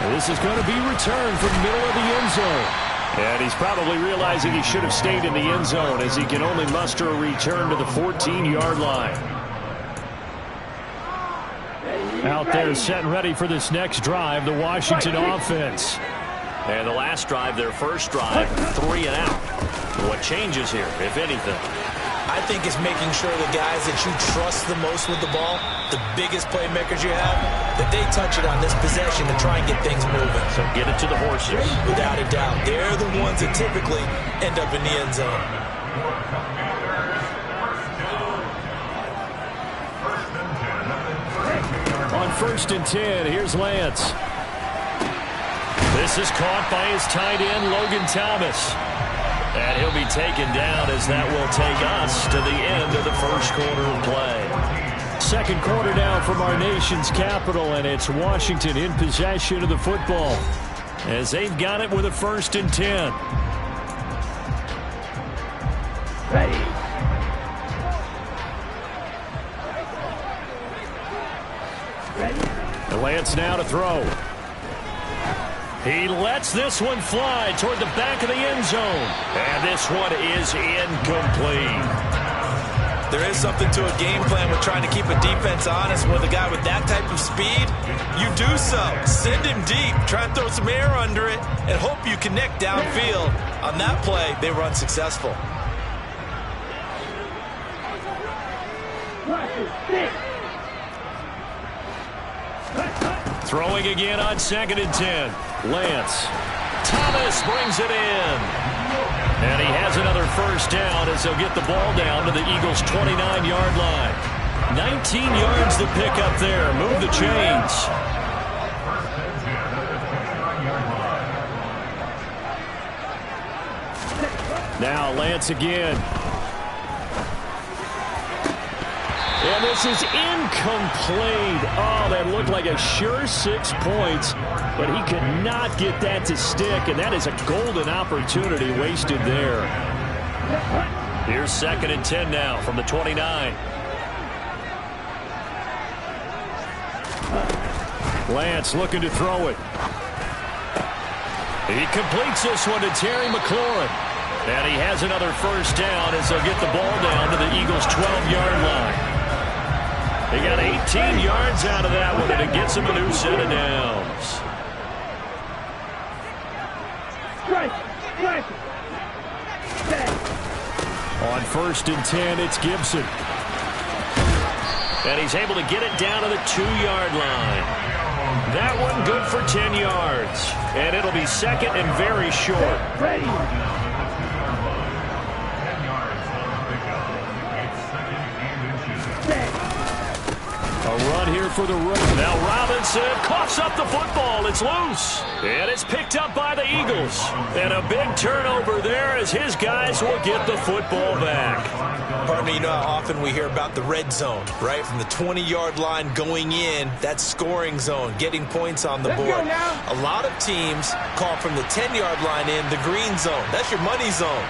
And this is going to be returned from the middle of the end zone. And he's probably realizing he should have stayed in the end zone as he can only muster a return to the 14-yard line. Out there set and ready for this next drive, the Washington offense. And the last drive, their first drive, 3 and out. What changes here, if anything? I think it's making sure the guys that you trust the most with the ball, the biggest playmakers you have, that they touch it on this possession to try and get things moving. So get it to the horses. Without a doubt. They're the ones that typically end up in the end zone. On 1st and 10, here's Lance. This is caught by his tight end, Logan Thomas. And he'll be taken down as that will take us to the end of the first quarter of play. Second quarter now from our nation's capital, and it's Washington in possession of the football as they've got it with a 1st and 10. Ready. Lance now to throw. He lets this one fly toward the back of the end zone. And this one is incomplete. There is something to a game plan with trying to keep a defense honest with a guy with that type of speed. You do so. Send him deep. Try and throw some air under it and hope you connect downfield. On that play, they were unsuccessful. Throwing again on 2nd and 10. Lance. Thomas brings it in. And he has another first down as they'll get the ball down to the Eagles' 29-yard line. 19 yards to pick up there. Move the chains. Now Lance again. And this is incomplete. Oh, that looked like a sure 6 points, but he could not get that to stick, and that is a golden opportunity wasted there. Here's 2nd and 10 now from the 29. Lance looking to throw it. He completes this one to Terry McLaurin. And he has another first down as they'll get the ball down to the Eagles' 12-yard line. They got 18 yards out of that one, and it gets them a new set of downs. On 1st and 10, it's Gibson. And he's able to get it down to the 2-yard line. That one good for 10 yards. And it'll be 2nd and very short. Ready. 10 yards on the pickup. It's 2nd and inches. A run here for the rookie. Now Robinson coughs up the football. It's loose. And it's picked up by the Eagles. And a big turnover there as his guys will get the football back. Pardon me, you know how often we hear about the red zone, right? From the 20-yard line going in, that scoring zone, getting points on the board. A lot of teams call from the 10-yard line in the green zone. That's your money zone.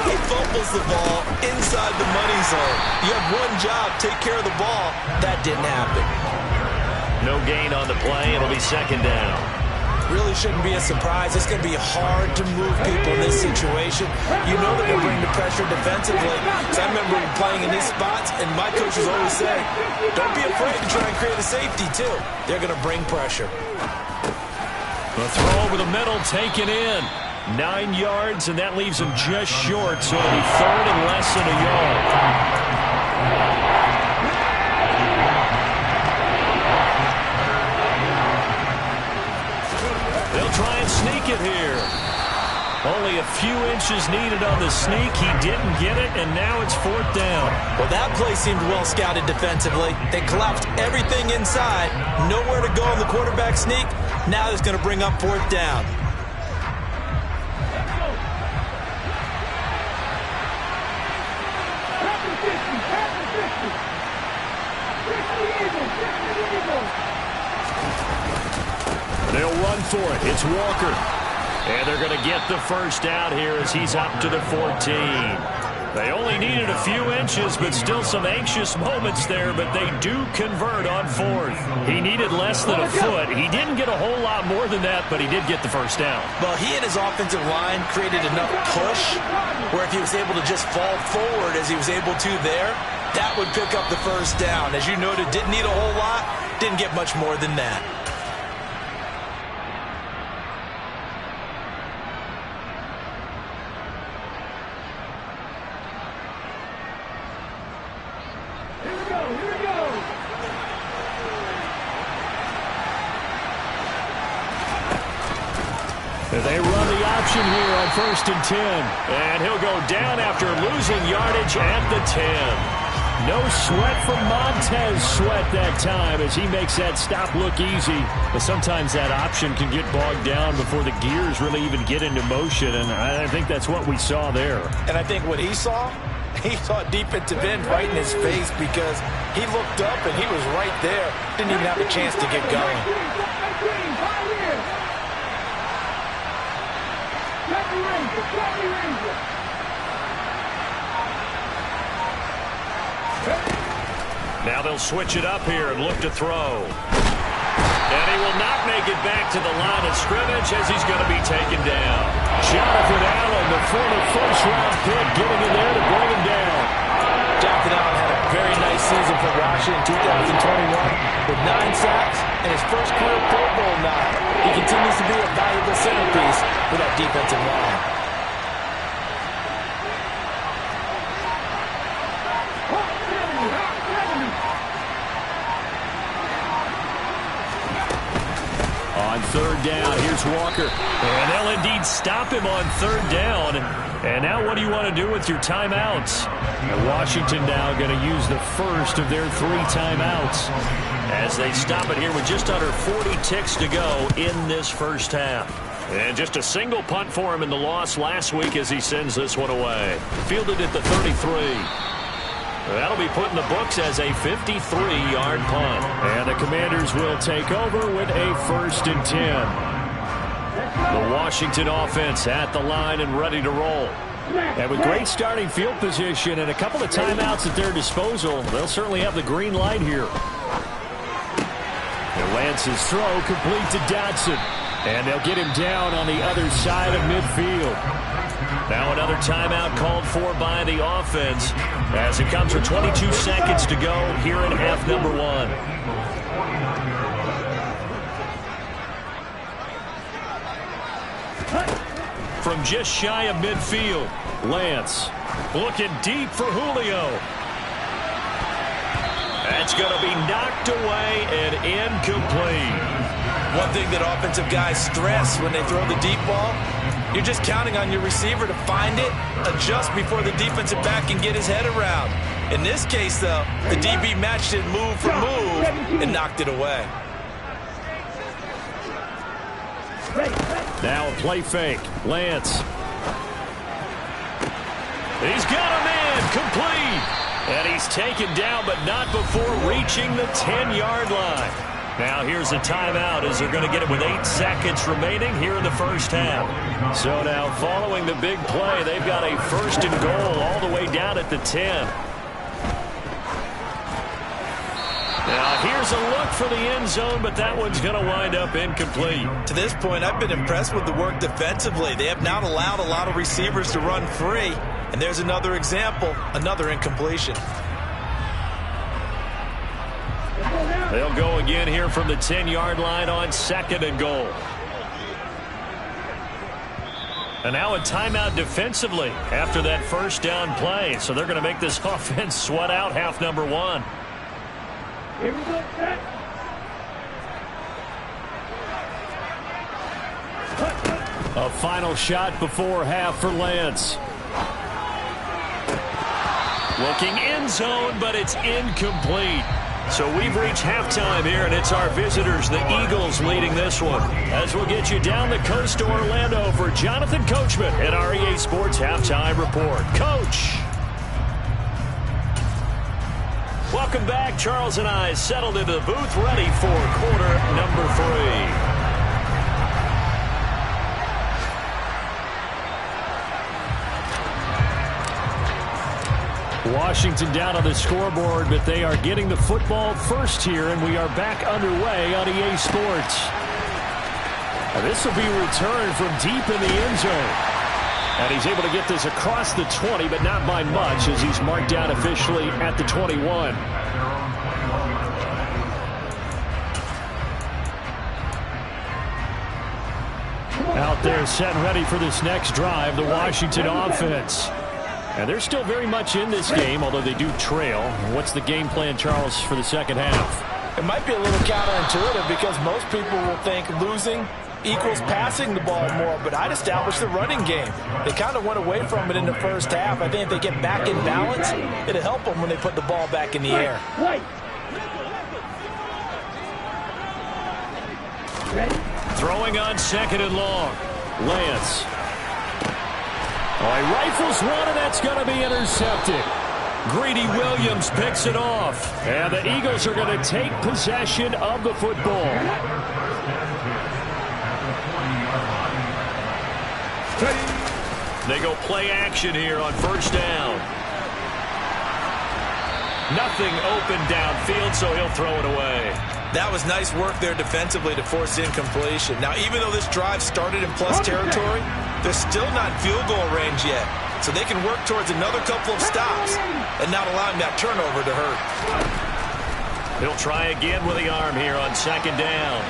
He fumbles the ball inside the money zone. You have one job, take care of the ball. That didn't happen. No gain on the play. It'll be 2nd down. Really shouldn't be a surprise. It's going to be hard to move people in this situation. You know they're going to bring the pressure defensively. So I remember playing in these spots, and my coaches always say, don't be afraid to try and create a safety, too. They're going to bring pressure. The throw over the middle taken in. 9 yards, and that leaves him just short, so it'll be 3rd and less than a yard. They'll try and sneak it here. Only a few inches needed on the sneak. He didn't get it, and now it's 4th down. Well, that play seemed well scouted defensively. They collapsed everything inside. Nowhere to go on the quarterback sneak. Now it's going to bring up 4th down. They'll run for it. It's Walker. And they're going to get the first down here as he's up to the 14. They only needed a few inches, but still some anxious moments there, but they do convert on 4th. He needed less than a foot. He didn't get a whole lot more than that, but he did get the first down. Well, he and his offensive line created enough push where if he was able to just fall forward as he was able to there, that would pick up the first down. As you noted, didn't need a whole lot, didn't get much more than that. They run the option here on 1st and 10. And he'll go down after losing yardage at the 10. No sweat from Montez Sweat that time as he makes that stop look easy. But sometimes that option can get bogged down before the gears really even get into motion, and I think that's what we saw there. And I think what he saw defensive end right in his face because he looked up and he was right there. Didn't even have a chance to get going. Now they'll switch it up here and look to throw. And he will not make it back to the line of scrimmage as he's going to be taken down. Jonathan Allen, the former first-round pick, getting in there to bring him down. Jonathan Allen had a very nice season for Washington in 2021 with 9 sacks and his first career Pro Bowl nod. He continues to be a valuable centerpiece for that defensive line. On 3rd down, here's Walker. And they'll indeed stop him on 3rd down. And now what do you want to do with your timeouts? And Washington now going to use the first of their 3 timeouts. As they stop it here with just under 40 ticks to go in this first half. And just a single punt for him in the loss last week as he sends this one away. Fielded at the 33. That'll be put in the books as a 53-yard punt. And the Commanders will take over with a 1st and 10. The Washington offense at the line and ready to roll. And with great starting field position and a couple of timeouts at their disposal, they'll certainly have the green light here. And Lance's throw complete to Dotson. And they'll get him down on the other side of midfield. Now another timeout called for by the offense as it comes with 22 seconds to go here in half number 1. From just shy of midfield, Lance looking deep for Julio. That's going to be knocked away and incomplete. One thing that offensive guys stress when they throw the deep ball, you're just counting on your receiver to find it, adjust before the defensive back can get his head around. In this case, though, the DB matched it move for move and knocked it away. Now a play fake. Lance. He's got a man complete. And he's taken down, but not before reaching the 10-yard line. Now here's a timeout as they're going to get it with 8 seconds remaining here in the first half. So now following the big play, they've got a 1st and goal all the way down at the 10. Now here's a look for the end zone, but that one's going to wind up incomplete. To this point, I've been impressed with the work defensively. They have not allowed a lot of receivers to run free. And there's another example, another incompletion. They'll go again here from the 10-yard line on 2nd and goal. And now a timeout defensively after that 1st down play. So they're going to make this offense sweat out half number 1. Here we go, set. A final shot before half for Lance. Looking end zone, but it's incomplete. So we've reached halftime here, and it's our visitors, the Eagles, leading this one. As we'll get you down the coast to Orlando for Jonathan Coachman at our EA Sports Halftime Report. Coach. Welcome back. Charles and I settled into the booth, ready for quarter number 3. Washington down on the scoreboard, but they are getting the football first here, and we are back underway on EA Sports. And this will be returned from deep in the end zone. And he's able to get this across the 20, but not by much, as he's marked down officially at the 21. Out there set and ready for this next drive, the Washington offense. And they're still very much in this game, although they do trail. What's the game plan, Charles, for the second half? It might be a little counterintuitive because most people will think losing equals passing the ball more, but I'd establish the running game. They kind of went away from it in the first half. I think if they get back in balance, it'll help them when they put the ball back in the air. Throwing on 2nd and long. Lance. Oh, he rifles one, and that's going to be intercepted. Greedy Williams picks it off. And the Eagles are going to take possession of the football. They go play action here on 1st down. Nothing open downfield, so he'll throw it away. That was nice work there defensively to force incompletion. Now, even though this drive started in plus territory, they're still not in field goal range yet. So they can work towards another couple of stops and not allowing that turnover to hurt. He'll try again with the arm here on 2nd down.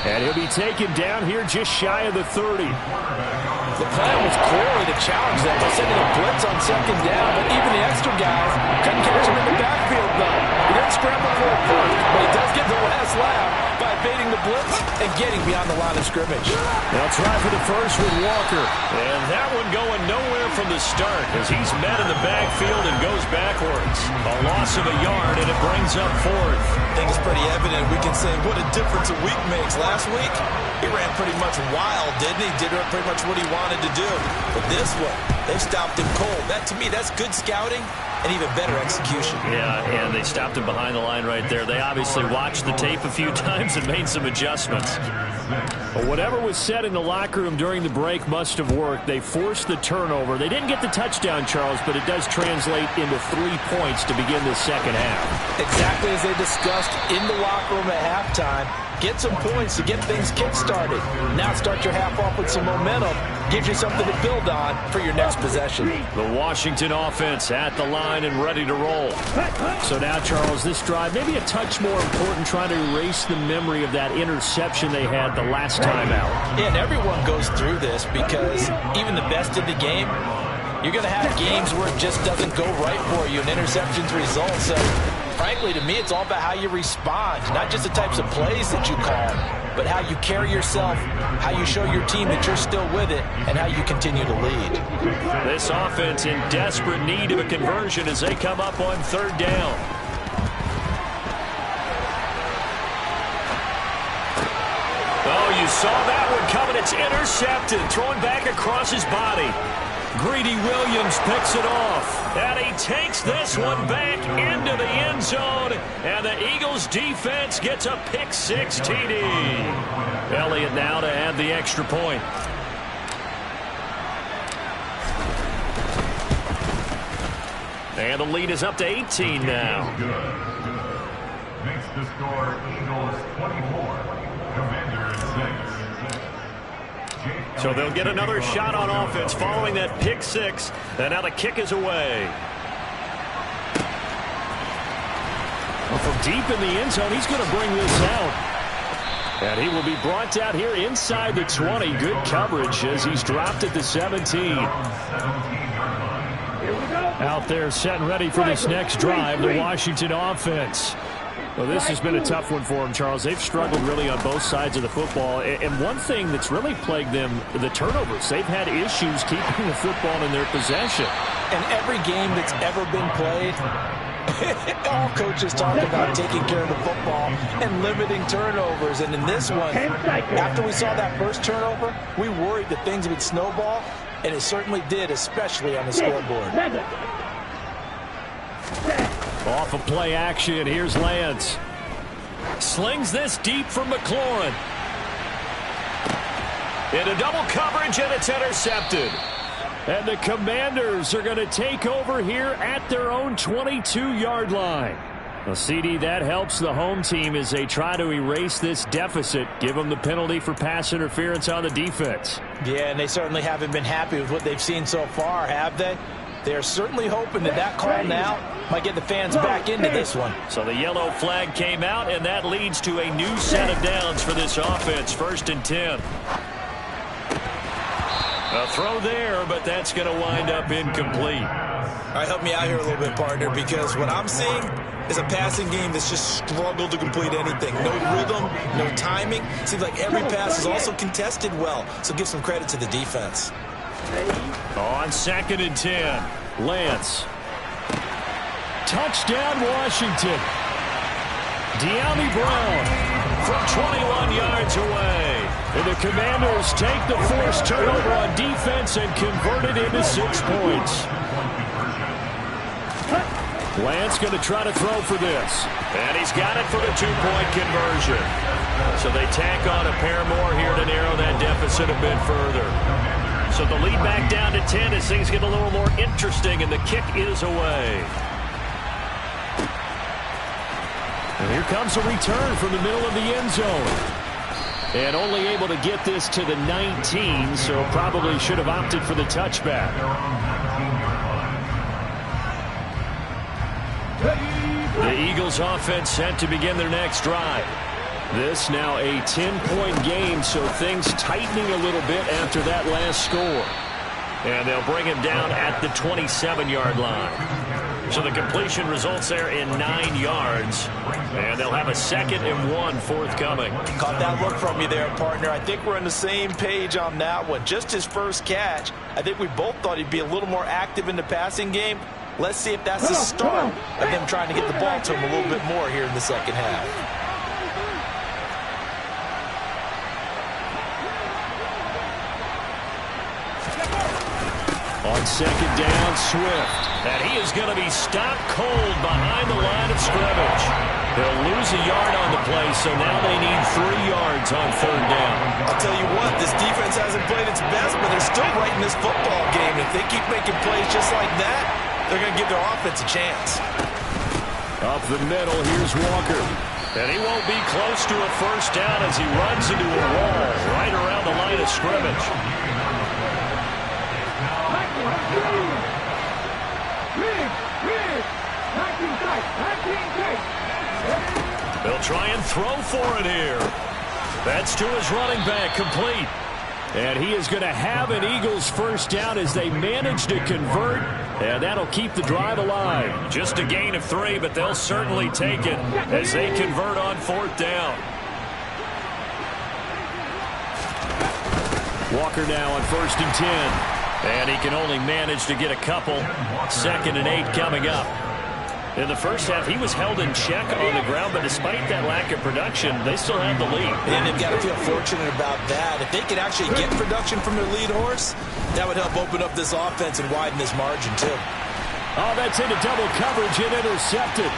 And he'll be taken down here just shy of the 30. The plan was clearly to challenge them by sending a blitz on 2nd down, but even the extra guys couldn't catch him in the backfield, though. He didn't can't scramble for a first, but he does get the last laugh by evading the blitz and getting beyond the line of scrimmage. They'll try for the first with Walker. And that one going nowhere from the start as he's met in the backfield and goes backwards. A loss of a yard, and it brings up fourth. I think it's pretty evident. We can say what a difference a week makes. Last week, he ran pretty much wild, didn't he? Did pretty much what he wanted to do. But this one, they stopped him cold. That, to me, that's good scouting and even better execution. Yeah, and they stopped him behind the line right there. They obviously watched the tape a few times and made some adjustments. Well, whatever was said in the locker room during the break must have worked. They forced the turnover. They didn't get the touchdown, Charles, but it does translate into 3 points to begin the second half. Exactly as they discussed in the locker room at halftime. Get some points to get things kick-started. Now start your half off with some momentum. Gives you something to build on for your next possession. The Washington offense at the line and ready to roll. So now, Charles, this drive maybe a touch more important, trying to erase the memory of that interception they had the last time out. Yeah, and everyone goes through this because even the best in the game, you're going to have games where it just doesn't go right for you, and interceptions result. So, frankly, to me, it's all about how you respond, not just the types of plays that you call, but how you carry yourself, how you show your team that you're still with it, and how you continue to lead. This offense in desperate need of a conversion as they come up on third down. Oh, you saw that one coming. It's intercepted, thrown back across his body. Greedy Williams picks it off, and he takes this one back into the end zone, and the Eagles defense gets a pick-6 TD. Elliott now to add the extra point. And the lead is up to 18 now. Makes the score Eagles 24, Commanders 6. So they'll get another shot on offense following that pick-6, and now the kick is away. Well, from deep in the end zone, he's going to bring this out. And he will be brought down here inside the 20. Good coverage as he's dropped at the 17. Out there set and ready for this next drive, the Washington offense. Well, this has been a tough one for them, Charles. They've struggled really on both sides of the football. And one thing that's really plagued them, the turnovers. They've had issues keeping the football in their possession. And every game that's ever been played, all coaches talk about taking care of the football and limiting turnovers. And in this one, after we saw that first turnover, we worried that things would snowball, and it certainly did, especially on the scoreboard. Off of play action, here's Lance. Slings this deep from McLaurin. Into double coverage, and it's intercepted. And the Commanders are going to take over here at their own 22-yard line. Well, CD, that helps the home team as they try to erase this deficit, give them the penalty for pass interference on the defense. Yeah, and they certainly haven't been happy with what they've seen so far, have they? They're certainly hoping that that call now might get the fans back into this one. So the yellow flag came out, and that leads to a new set of downs for this offense. 1st and 10. A throw there, but that's going to wind up incomplete. All right, help me out here a little bit, partner, because what I'm seeing is a passing game that's just struggled to complete anything. No rhythm, no timing. Seems like every pass is also contested well, so give some credit to the defense. On 2nd and 10, Lance. Touchdown, Washington. De'Ami Brown from 21 yards away. And the Commanders take the forced turnover on defense and convert it into 6 points. Lance going to try to throw for this. and he's got it for the 2-point conversion. So they tack on a pair more here to narrow that deficit a bit further. So the lead back down to 10 as things get a little more interesting, and the kick is away. And here comes a return from the middle of the end zone. And only able to get this to the 19, so probably should have opted for the touchback. The Eagles offense set to begin their next drive. This now a 10-point game, so things tightening a little bit after that last score. And they'll bring him down at the 27-yard line. So the completion results there in 9 yards. And they'll have a 2nd and 1 forthcoming. Caught that look from you there, partner. I think we're on the same page on that one. Just his first catch. I think we both thought he'd be a little more active in the passing game. Let's see if that's the start of them trying to get the ball to him a little bit more here in the second half. On 2nd down, Swift. And he is going to be stopped cold behind the line of scrimmage. They'll lose a yard on the play, so now they need 3 yards on 3rd down. I'll tell you what, this defense hasn't played its best, but they're still right in this football game. If they keep making plays just like that, they're going to give their offense a chance. Up the middle, here's Walker. And he won't be close to a 1st down as he runs into a wall right around the line of scrimmage. They'll try and throw for it here. That's to his running back, complete. And he is going to have an Eagles 1st down as they manage to convert, and that'll keep the drive alive. Just a gain of 3, but they'll certainly take it as they convert on 4th down. Walker now on 1st and 10. And he can only manage to get a couple. 2nd and 8 coming up. In the first half, he was held in check on the ground, but despite that lack of production, they still have the lead. And they've got to feel fortunate about that. If they could actually get production from their lead horse, that would help open up this offense and widen this margin, too. Oh, that's into double coverage and intercepted.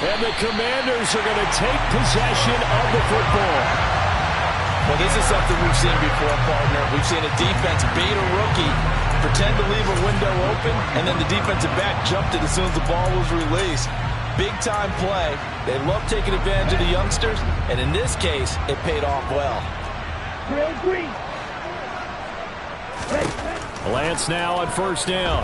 And the Commanders are going to take possession of the football. Well, this is something we've seen before, partner. We've seen a defense bait a rookie, pretend to leave a window open, and then the defensive back jumped it as soon as the ball was released. Big-time play. They love taking advantage of the youngsters, and in this case, it paid off well. Lance now on 1st down.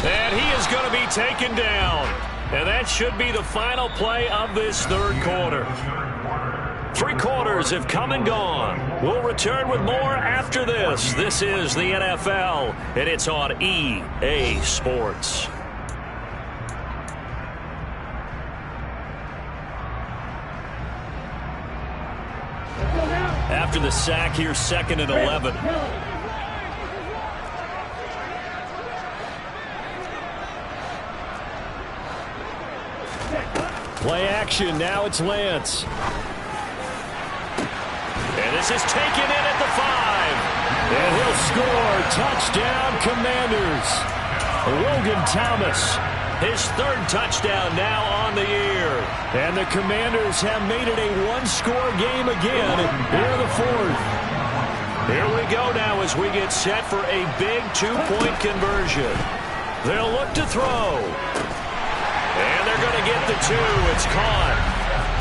And he is going to be taken down. And that should be the final play of this 3rd quarter. 3 quarters have come and gone. We'll return with more after this. This is the NFL, and it's on EA Sports. After the sack, here's 2nd and 11. Play action. Now it's Lance. And this is taken in at the 5. And he'll score. Touchdown, Commanders. Logan Thomas. His 3rd touchdown now on the year. And the Commanders have made it a 1-score game again here in the 4th. Here we go now as we get set for a big 2-point conversion. They'll look to throw. And they're going to get the 2. It's caught.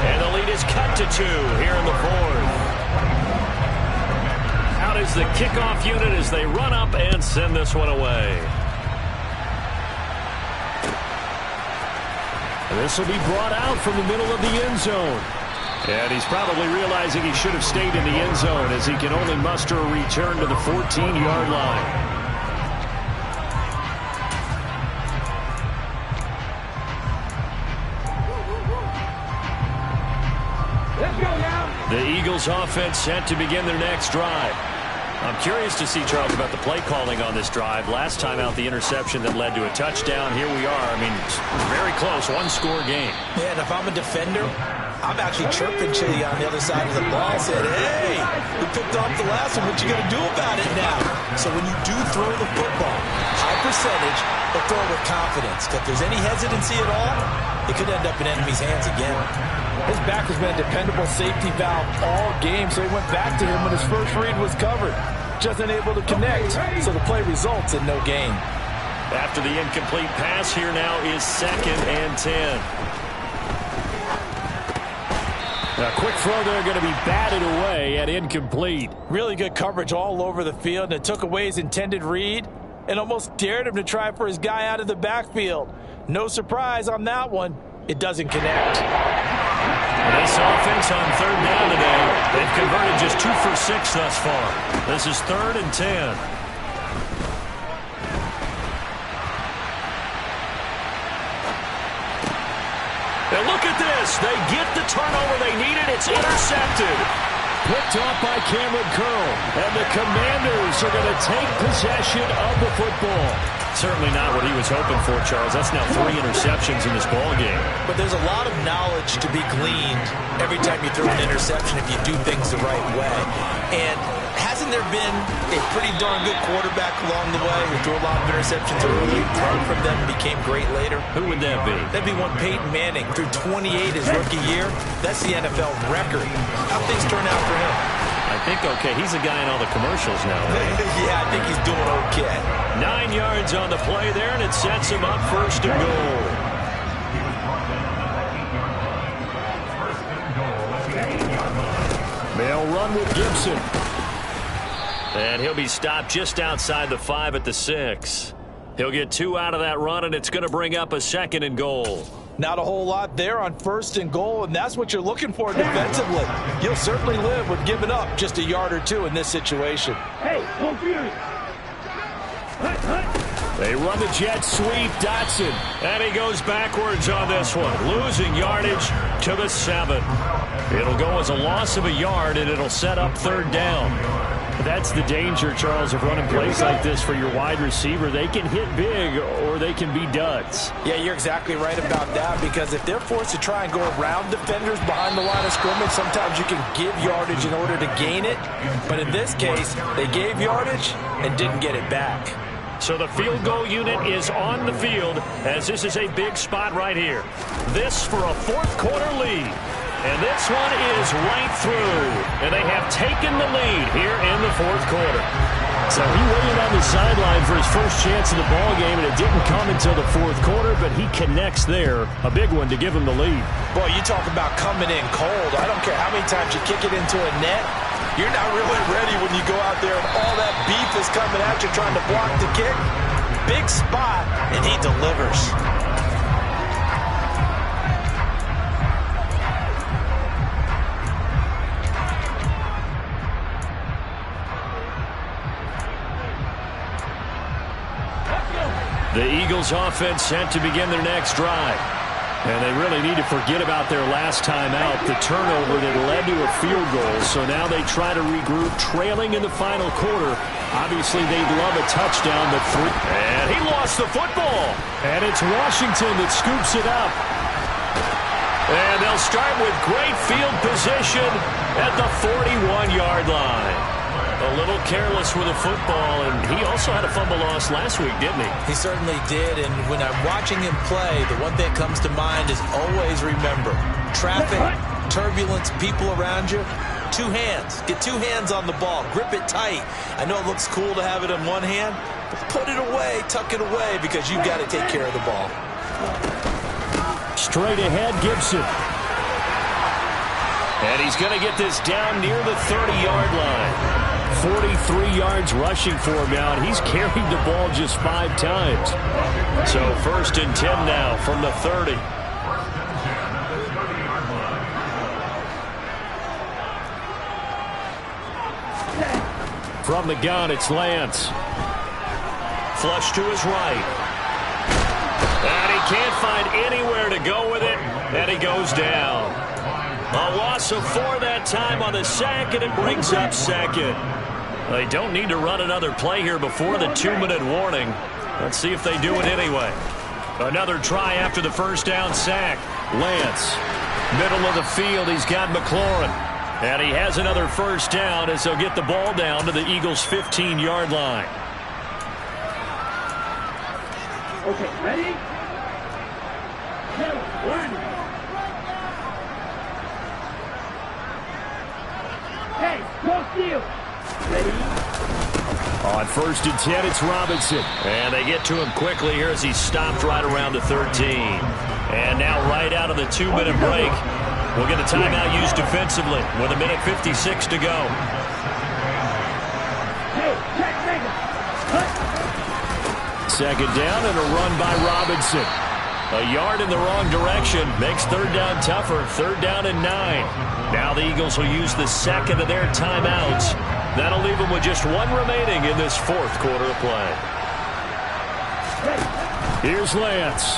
And the lead is cut to 2 here in the 4th. Out is the kickoff unit as they run up and send this one away. And this will be brought out from the middle of the end zone. And he's probably realizing he should have stayed in the end zone as he can only muster a return to the 14-yard line. The Eagles offense set to begin their next drive. I'm curious to see, Charles, about the play calling on this drive. Last time out, the interception that led to a touchdown. Here we are. I mean, it's very close, 1-score game. Yeah, and if I'm a defender, I'm actually chirping Chili on the other side of the ball, saying, hey, we picked off the last one. What you going to do about it now? So when you do throw the football, high percentage, but throw it with confidence. If there's any hesitancy at all, it could end up in enemy's hands again. His back has been a dependable safety valve all game, so he went back to him when his first read was covered. Just unable to connect, so the play results in no gain. After the incomplete pass, here now is 2nd and 10. A quick throw there going to be batted away and incomplete. Really good coverage all over the field, and it took away his intended read and almost dared him to try for his guy out of the backfield. No surprise on that one. It doesn't connect. This offense on 3rd down today, they've converted just 2 for 6 thus far. This is 3rd and 10. this. They get the turnover they needed. It's intercepted. Picked off by Cameron Curl. And the Commanders are going to take possession of the football. Certainly not what he was hoping for, Charles. That's now 3 interceptions in this ball game. But there's a lot of knowledge to be gleaned every time you throw an interception if you do things the right way. And hasn't there been a pretty darn good quarterback along the way who threw a lot of interceptions early, learned from them, and became great later? Who would that be? That'd be one Peyton Manning threw 28 his rookie year. That's the NFL record. How'd things turn out for him? I think, okay, he's a guy in all the commercials now, right? Yeah, I think he's doing okay. 9 yards on the play there, and it sets him up first and goal. They'll run with Gibson. And he'll be stopped just outside the 5 at the 6. He'll get 2 out of that run, and it's going to bring up a 2nd and goal. Not a whole lot there on 1st and goal, and that's what you're looking for defensively. You'll certainly live with giving up just a yard or 2 in this situation. Hey, don't fear it. They run the jet sweep. Dotson. And he goes backwards on this one, losing yardage to the 7. It'll go as a loss of a yard, and it'll set up 3rd down. That's the danger, Charles, of running plays like this for your wide receiver. They can hit big or they can be duds. Yeah, you're exactly right about that, because if they're forced to try and go around defenders behind the line of scrimmage, sometimes you can give yardage in order to gain it. But in this case, they gave yardage and didn't get it back. So the field goal unit is on the field, as this is a big spot right here. This for a 4th quarter lead. And this one is right through. And they have taken the lead here in the 4th quarter. So he waited on the sideline for his first chance in the ball game, and it didn't come until the 4th quarter, but he connects there. A big one to give him the lead. Boy, you talk about coming in cold. I don't care how many times you kick it into a net. You're not really ready when you go out there and all that beef is coming at you trying to block the kick. Big spot, and he delivers. The Eagles offense set to begin their next drive. And they really need to forget about their last time out, the turnover that led to a field goal. So now they try to regroup, trailing in the final quarter. Obviously, they'd love a touchdown, but and he lost the football. And it's Washington that scoops it up. And they'll start with great field position at the 41-yard line. A little careless with the football, and he also had a fumble loss last week, didn't he? He certainly did, and when I'm watching him play, the one thing that comes to mind is always remember, traffic, turbulence, people around you, 2 hands. Get 2 hands on the ball. Grip it tight. I know it looks cool to have it in one hand, but put it away, tuck it away, because you've got to take care of the ball. Straight ahead, Gibson. And he's going to get this down near the 30-yard line. 43 yards rushing for him now, and he's carried the ball just 5 times. So 1st and 10 now from the 30. From the gun, it's Lance. Flush to his right. And he can't find anywhere to go with it, and he goes down. A loss of 4 that time on the sack, and it brings up 2nd. They don't need to run another play here before the 2-minute warning. Let's see if they do it anyway. Another try after the 1st down sack. Lance, middle of the field, he's got McLaurin. And he has another 1st down as they'll get the ball down to the Eagles' 15-yard line. Okay, ready? 2, 1. Hey, go steal. Ready? On 1st and 10, it's Robinson. And they get to him quickly here as he's stopped right around the 13. And now right out of the 2-minute break, we'll get a timeout used defensively with 1:56 to go. Hey, check, Second down and a run by Robinson. A yard in the wrong direction makes 3rd down tougher. 3rd down and 9. Now the Eagles will use the 2nd of their timeouts. That'll leave them with just 1 remaining in this 4th quarter of play. Here's Lance.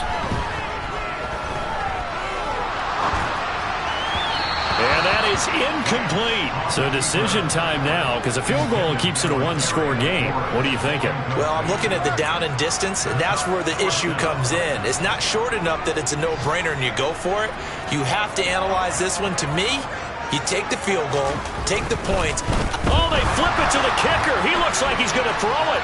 that is incomplete. So decision time now, because a field goal keeps it a one-score game. What are you thinking? Well, I'm looking at the down and distance, and that's where the issue comes in. It's not short enough that it's a no-brainer and you go for it. You have to analyze this one. To me, you take the field goal, take the points. Oh, they flip it to the kicker. He looks like he's going to throw it.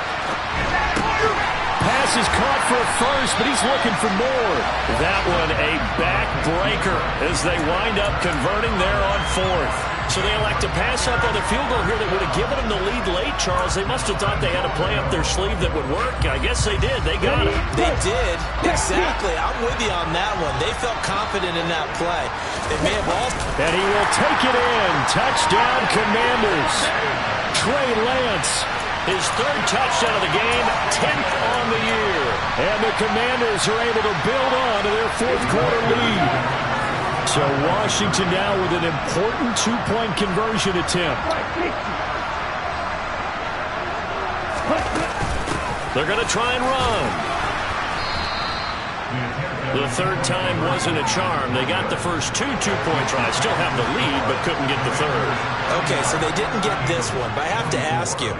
Pass is caught for a first, but he's looking for more. That one a backbreaker as they wind up converting there on fourth. So they elect to pass up on the field goal here that would have given them the lead late, Charles. They must have thought they had a play up their sleeve that would work. I guess they did. They got it. They did. Exactly. I'm with you on that one. They felt confident in that play. They may have lost. And he will take it in. Touchdown, Commanders. Trey Lance. His third touchdown of the game, 10th on the year. And the Commanders are able to build on to their fourth quarter lead. So Washington now with an important two-point conversion attempt. They're going to try and run. The third time wasn't a charm. They got the first two-point tries. Still have the lead, but couldn't get the third. Okay, so they didn't get this one, but I have to ask you,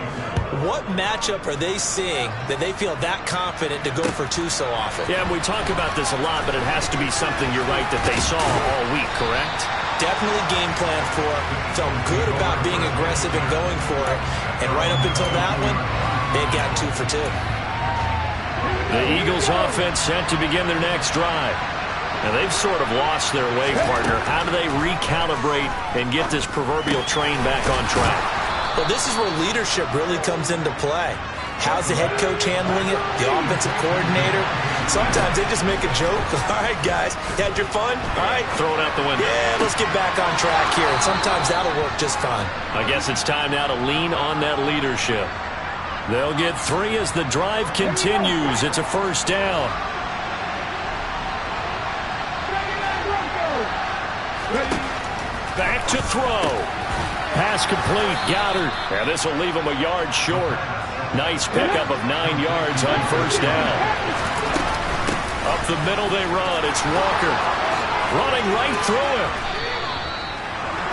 what matchup are they seeing that they feel that confident to go for two so often? Yeah, we talk about this a lot, but it has to be something, you're right, that they saw all week, correct? Definitely game plan for it. Felt good about being aggressive and going for it. And right up until that one, they had gotten 2 for 2. The Eagles offense set to begin their next drive. Now, they've sort of lost their way, partner. How do they recalibrate and get this proverbial train back on track? Well, this is where leadership really comes into play. How's the head coach handling it? The offensive coordinator? Sometimes they just make a joke. All right, guys, you had your fun? All right. Throw it out the window. Yeah, let's get back on track here. And sometimes that'll work just fine. I guess it's time now to lean on that leadership. They'll get 3 as the drive continues. It's a first down. Back to throw. Pass complete. Goddard. And this will leave him a yard short. Nice pickup of 9 yards on first down. Up the middle they run. It's Walker. Running right through him.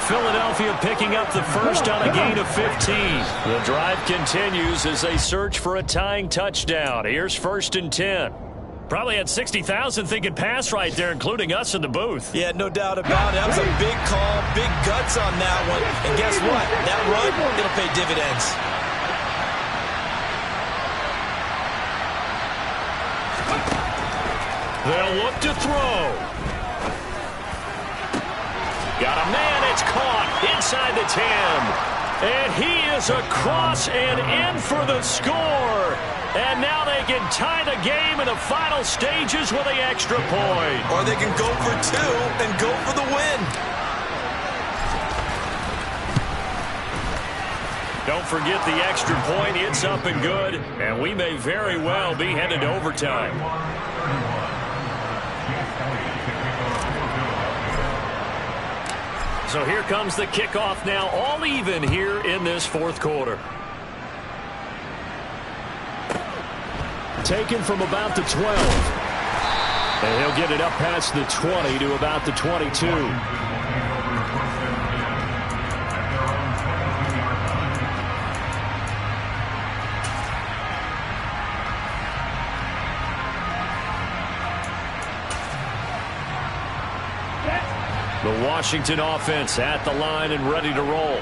Philadelphia picking up the first on a gain of 15. The drive continues as they search for a tying touchdown. Here's 1st and 10. Probably had 60,000 thinking pass right there, including us in the booth. Yeah, no doubt about it. That was a big call, big guts on that one. And guess what? That run, it'll pay dividends. They'll look to throw. Got a man, it's caught inside the 10. And he is across and in for the score. And now they can tie the game in the final stages with the extra point. Or they can go for 2 and go for the win. Don't forget the extra point. It's up and good. And we may very well be headed to overtime. So here comes the kickoff now, all even here in this fourth quarter. Taken from about the 12. And he'll get it up past the 20 to about the 22. The Washington offense at the line and ready to roll.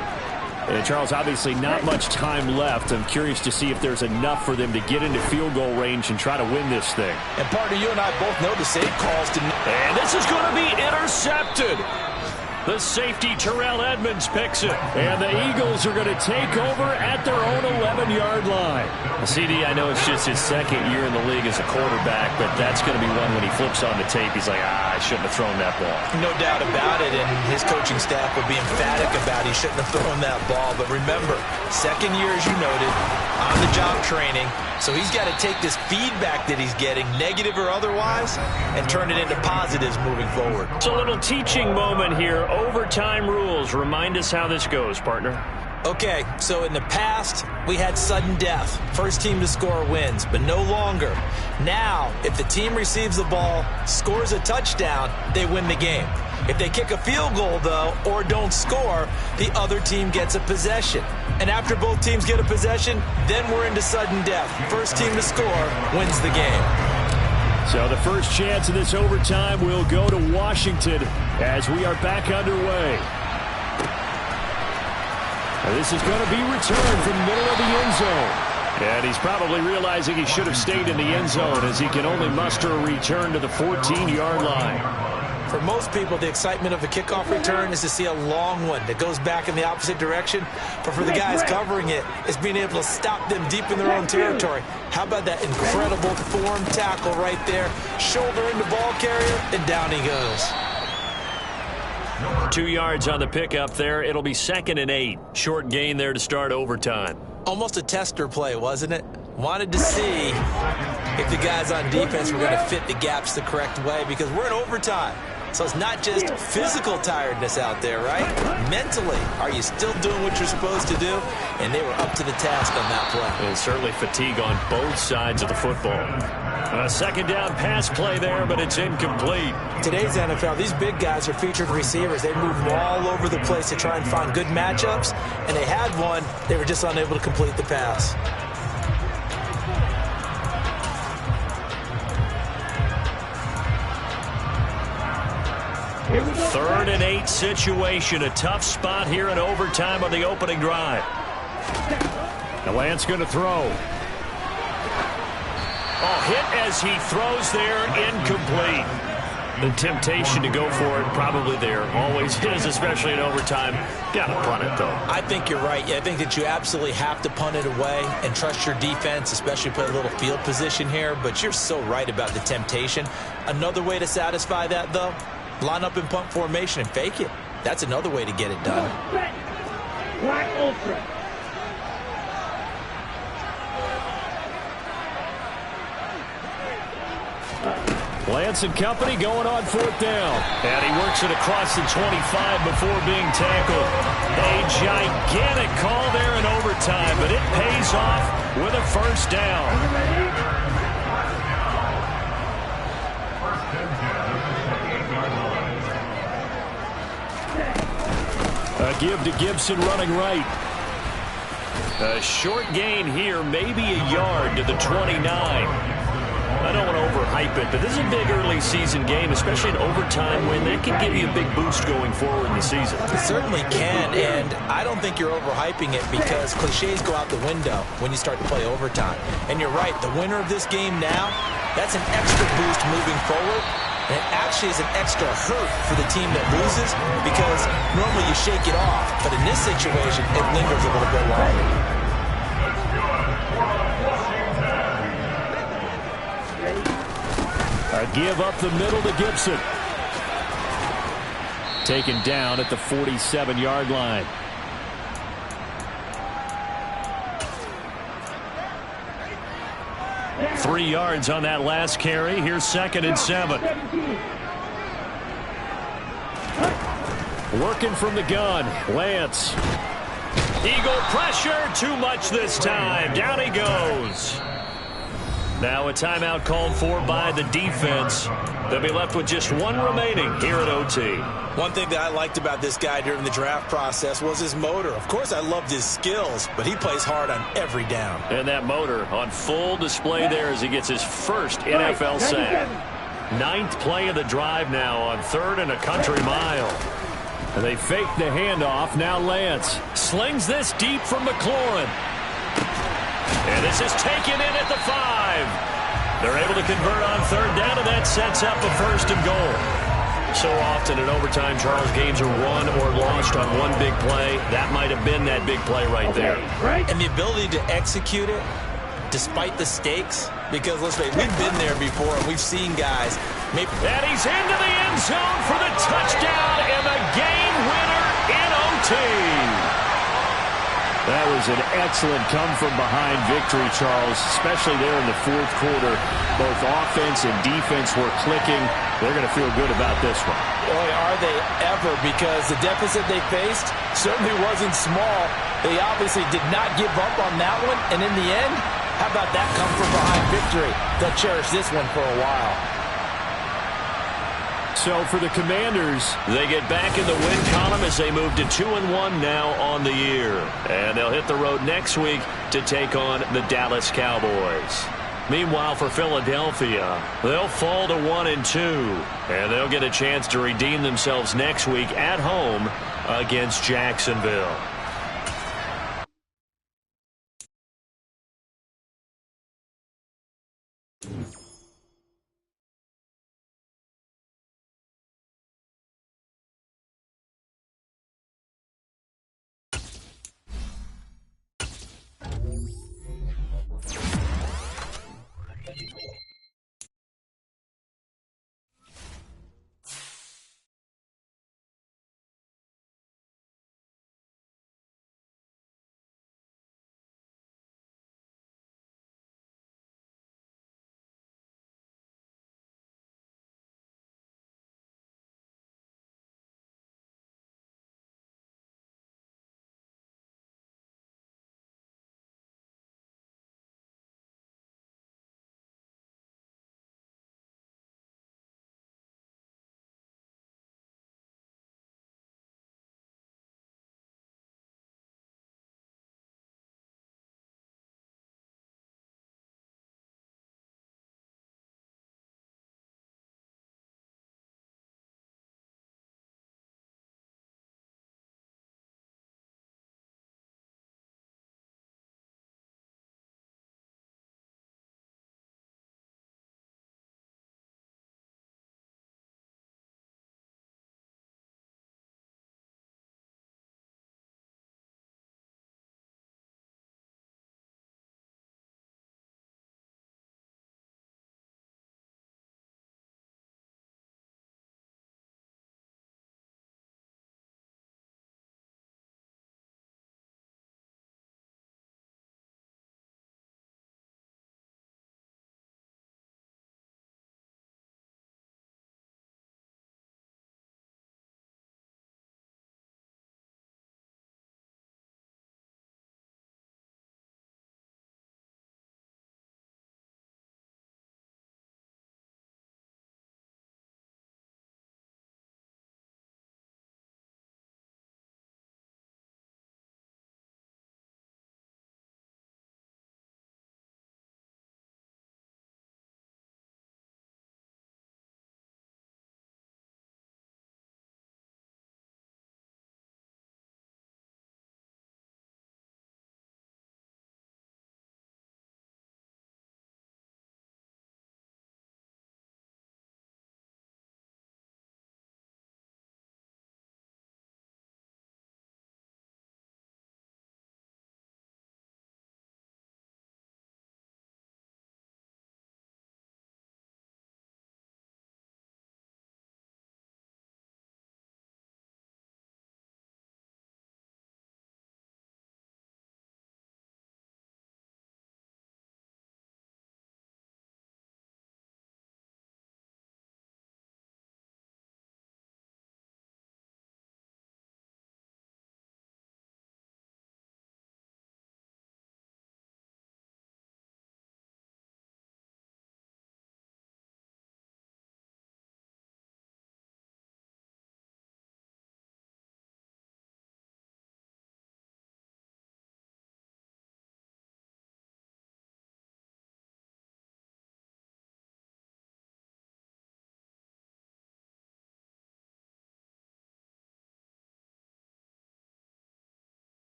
And Charles, obviously not much time left. I'm curious to see if there's enough for them to get into field goal range and try to win this thing. And partner, you and I both know the save calls to... And this is going to be intercepted. The safety, Terrell Edmonds, picks it. And the Eagles are going to take over at their own 11-yard line. CD, I know it's just his second year in the league as a quarterback, but that's going to be one when he flips on the tape, he's like, I shouldn't have thrown that ball. No doubt about it, and his coaching staff will be emphatic about he shouldn't have thrown that ball. But remember, second year, as you noted, on-the-job training, so he's got to take this feedback that he's getting, negative or otherwise, and turn it into positives moving forward. It's a little teaching moment here. Overtime rules. Remind us how this goes, partner. Okay, so in the past, we had sudden death. First team to score wins, but no longer. Now, if the team receives the ball, scores a touchdown, they win the game. If they kick a field goal, though, or don't score, the other team gets a possession. And after both teams get a possession, then we're into sudden death. First team to score wins the game. So the first chance of this overtime will go to Washington as we are back underway. Now this is going to be returned from the middle of the end zone. And he's probably realizing he should have stayed in the end zone as he can only muster a return to the 14-yard line. For most people, the excitement of a kickoff return is to see a long one that goes back in the opposite direction. But for the guys covering it, it's being able to stop them deep in their own territory. How about that incredible form tackle right there? Shoulder into ball carrier, and down he goes. 2 yards on the pickup there. It'll be 2nd and 8. Short gain there to start overtime. Almost a tester play, wasn't it? Wanted to see if the guys on defense were going to fit the gaps the correct way because we're in overtime. So it's not just physical tiredness out there, right? Mentally, are you still doing what you're supposed to do? And they were up to the task on that play. And certainly fatigue on both sides of the football. A second down pass play there, but it's incomplete. Today's NFL, these big guys are featured receivers. They move all over the place to try and find good matchups, and they had one. They were just unable to complete the pass. Third and 8 situation. A tough spot here in overtime on the opening drive. Now Lance going to throw. Oh, hit as he throws there, incomplete. The temptation to go for it probably there. Always is, especially in overtime. Got to punt it, though. I think you're right. I think that you absolutely have to punt it away and trust your defense, especially play a little field position here. But you're so right about the temptation. Another way to satisfy that, though, line up in punt formation and fake it. That's another way to get it done. Black Ultra. Lance and company going on 4th down. And he works it across the 25 before being tackled. A gigantic call there in overtime, but it pays off with a first down. A give to Gibson running right. A short gain here, maybe a yard to the 29. I don't want to overhype it, but this is a big early season game, especially an overtime win. That can give you a big boost going forward in the season. It certainly can, and I don't think you're overhyping it because cliches go out the window when you start to play overtime. And you're right, the winner of this game now, that's an extra boost moving forward. And it actually is an extra hurt for the team that loses because normally you shake it off, but in this situation, it lingers a little bit longer. A give up the middle to Gibson. Taken down at the 47-yard line. Three yards on that last carry. Here's 2nd and 7. Working from the gun. Lance. Eagle pressure. Too much this time. Down he goes. Now a timeout called for by the defense. They'll be left with just one remaining here at OT. One thing that I liked about this guy during the draft process was his motor. Of course, I loved his skills, but he plays hard on every down. And that motor on full display there as he gets his first NFL sack. 9th play of the drive now on 3rd and a country mile. And they fake the handoff. Now Lance slings this deep from McLaurin. And this is taken in at the 5. They're able to convert on 3rd down, and that sets up a 1st and goal. So often in overtime, Charles, games are won or lost on one big play. That might have been that big play right there. And the ability to execute it despite the stakes, because let's face it, we've been there before, and we've seen guys. And he's into the end zone for the touchdown and the game winner in OT. That was an excellent come-from-behind victory, Charles, especially there in the 4th quarter. Both offense and defense were clicking. They're going to feel good about this one. Boy, are they ever, because the deficit they faced certainly wasn't small. They obviously did not give up on that one, and in the end, how about that come-from-behind victory? They'll cherish this one for a while. So for the Commanders, they get back in the win column as they move to 2-1 now on the year. And they'll hit the road next week to take on the Dallas Cowboys. Meanwhile, for Philadelphia, they'll fall to 1-2. And they'll get a chance to redeem themselves next week at home against Jacksonville.